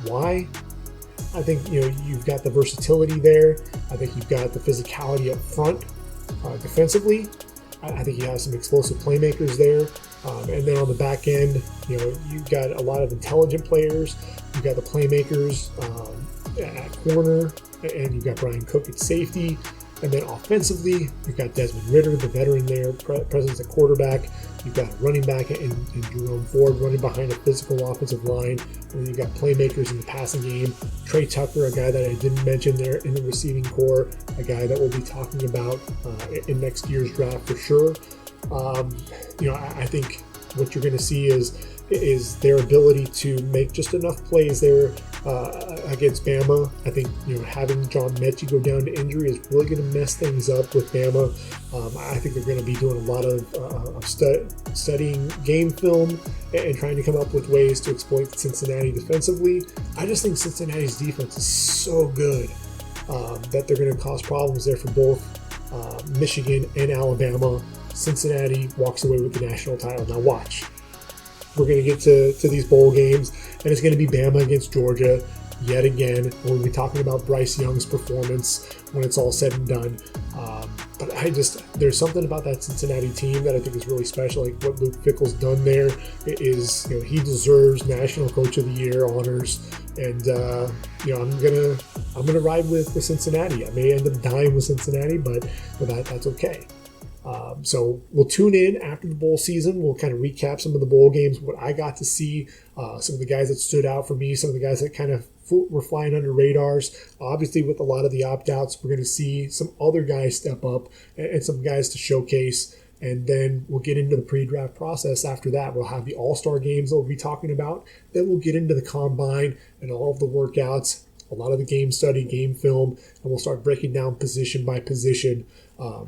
Why? I think you've got the versatility there. I think you've got the physicality up front defensively. I think you have some explosive playmakers there. And then on the back end, you've got a lot of intelligent players. You've got the playmakers at corner, and you've got Brian Cook at safety. And then offensively, you've got Desmond Ridder, the veteran there, presence at quarterback. You've got a running back in Jerome Ford running behind a physical offensive line. And then you've got playmakers in the passing game. Trey Tucker, a guy that I didn't mention there in the receiving core, a guy that we'll be talking about in next year's draft for sure. I think what you're going to see is their ability to make just enough plays there against Bama. I think having John Mechie go down to injury is really going to mess things up with Bama. I think they're going to be doing a lot of studying game film and trying to come up with ways to exploit Cincinnati defensively. I just think Cincinnati's defense is so good that they're going to cause problems there for both Michigan and Alabama. Cincinnati walks away with the national title. Now watch. We're going to get to these bowl games, and it's going to be Bama against Georgia yet again. We'll be talking about Bryce Young's performance when it's all said and done. But there's something about that Cincinnati team that I think is really special. Like what Luke Fickell's done there is, he deserves National Coach of the Year honors. And I'm gonna ride with Cincinnati. I may end up dying with Cincinnati, but that's okay. So we'll tune in after the bowl season. We'll kind of recap some of the bowl games, what I got to see, some of the guys that stood out for me, some of the guys that kind of were flying under radars. Obviously, with a lot of the opt-outs, we're going to see some other guys step up and some guys to showcase. And then we'll get into the pre-draft process after that. We'll have the all-star games that we'll be talking about. Then we'll get into the combine and all of the workouts, a lot of the game study, game film, and we'll start breaking down position by position,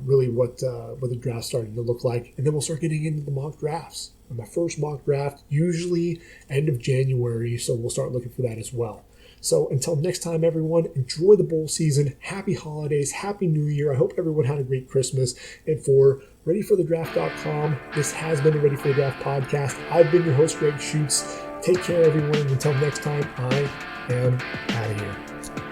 really what the draft's starting to look like. And then we'll start getting into the mock drafts. And my first mock draft, usually end of January, so we'll start looking for that as well. So until next time, everyone, enjoy the bowl season. Happy holidays. Happy New Year. I hope everyone had a great Christmas. And for ReadyForTheDraft.com, this has been the Ready for the Draft podcast. I've been your host, Gregg Schutze. Take care, everyone. And until next time, I am out of here.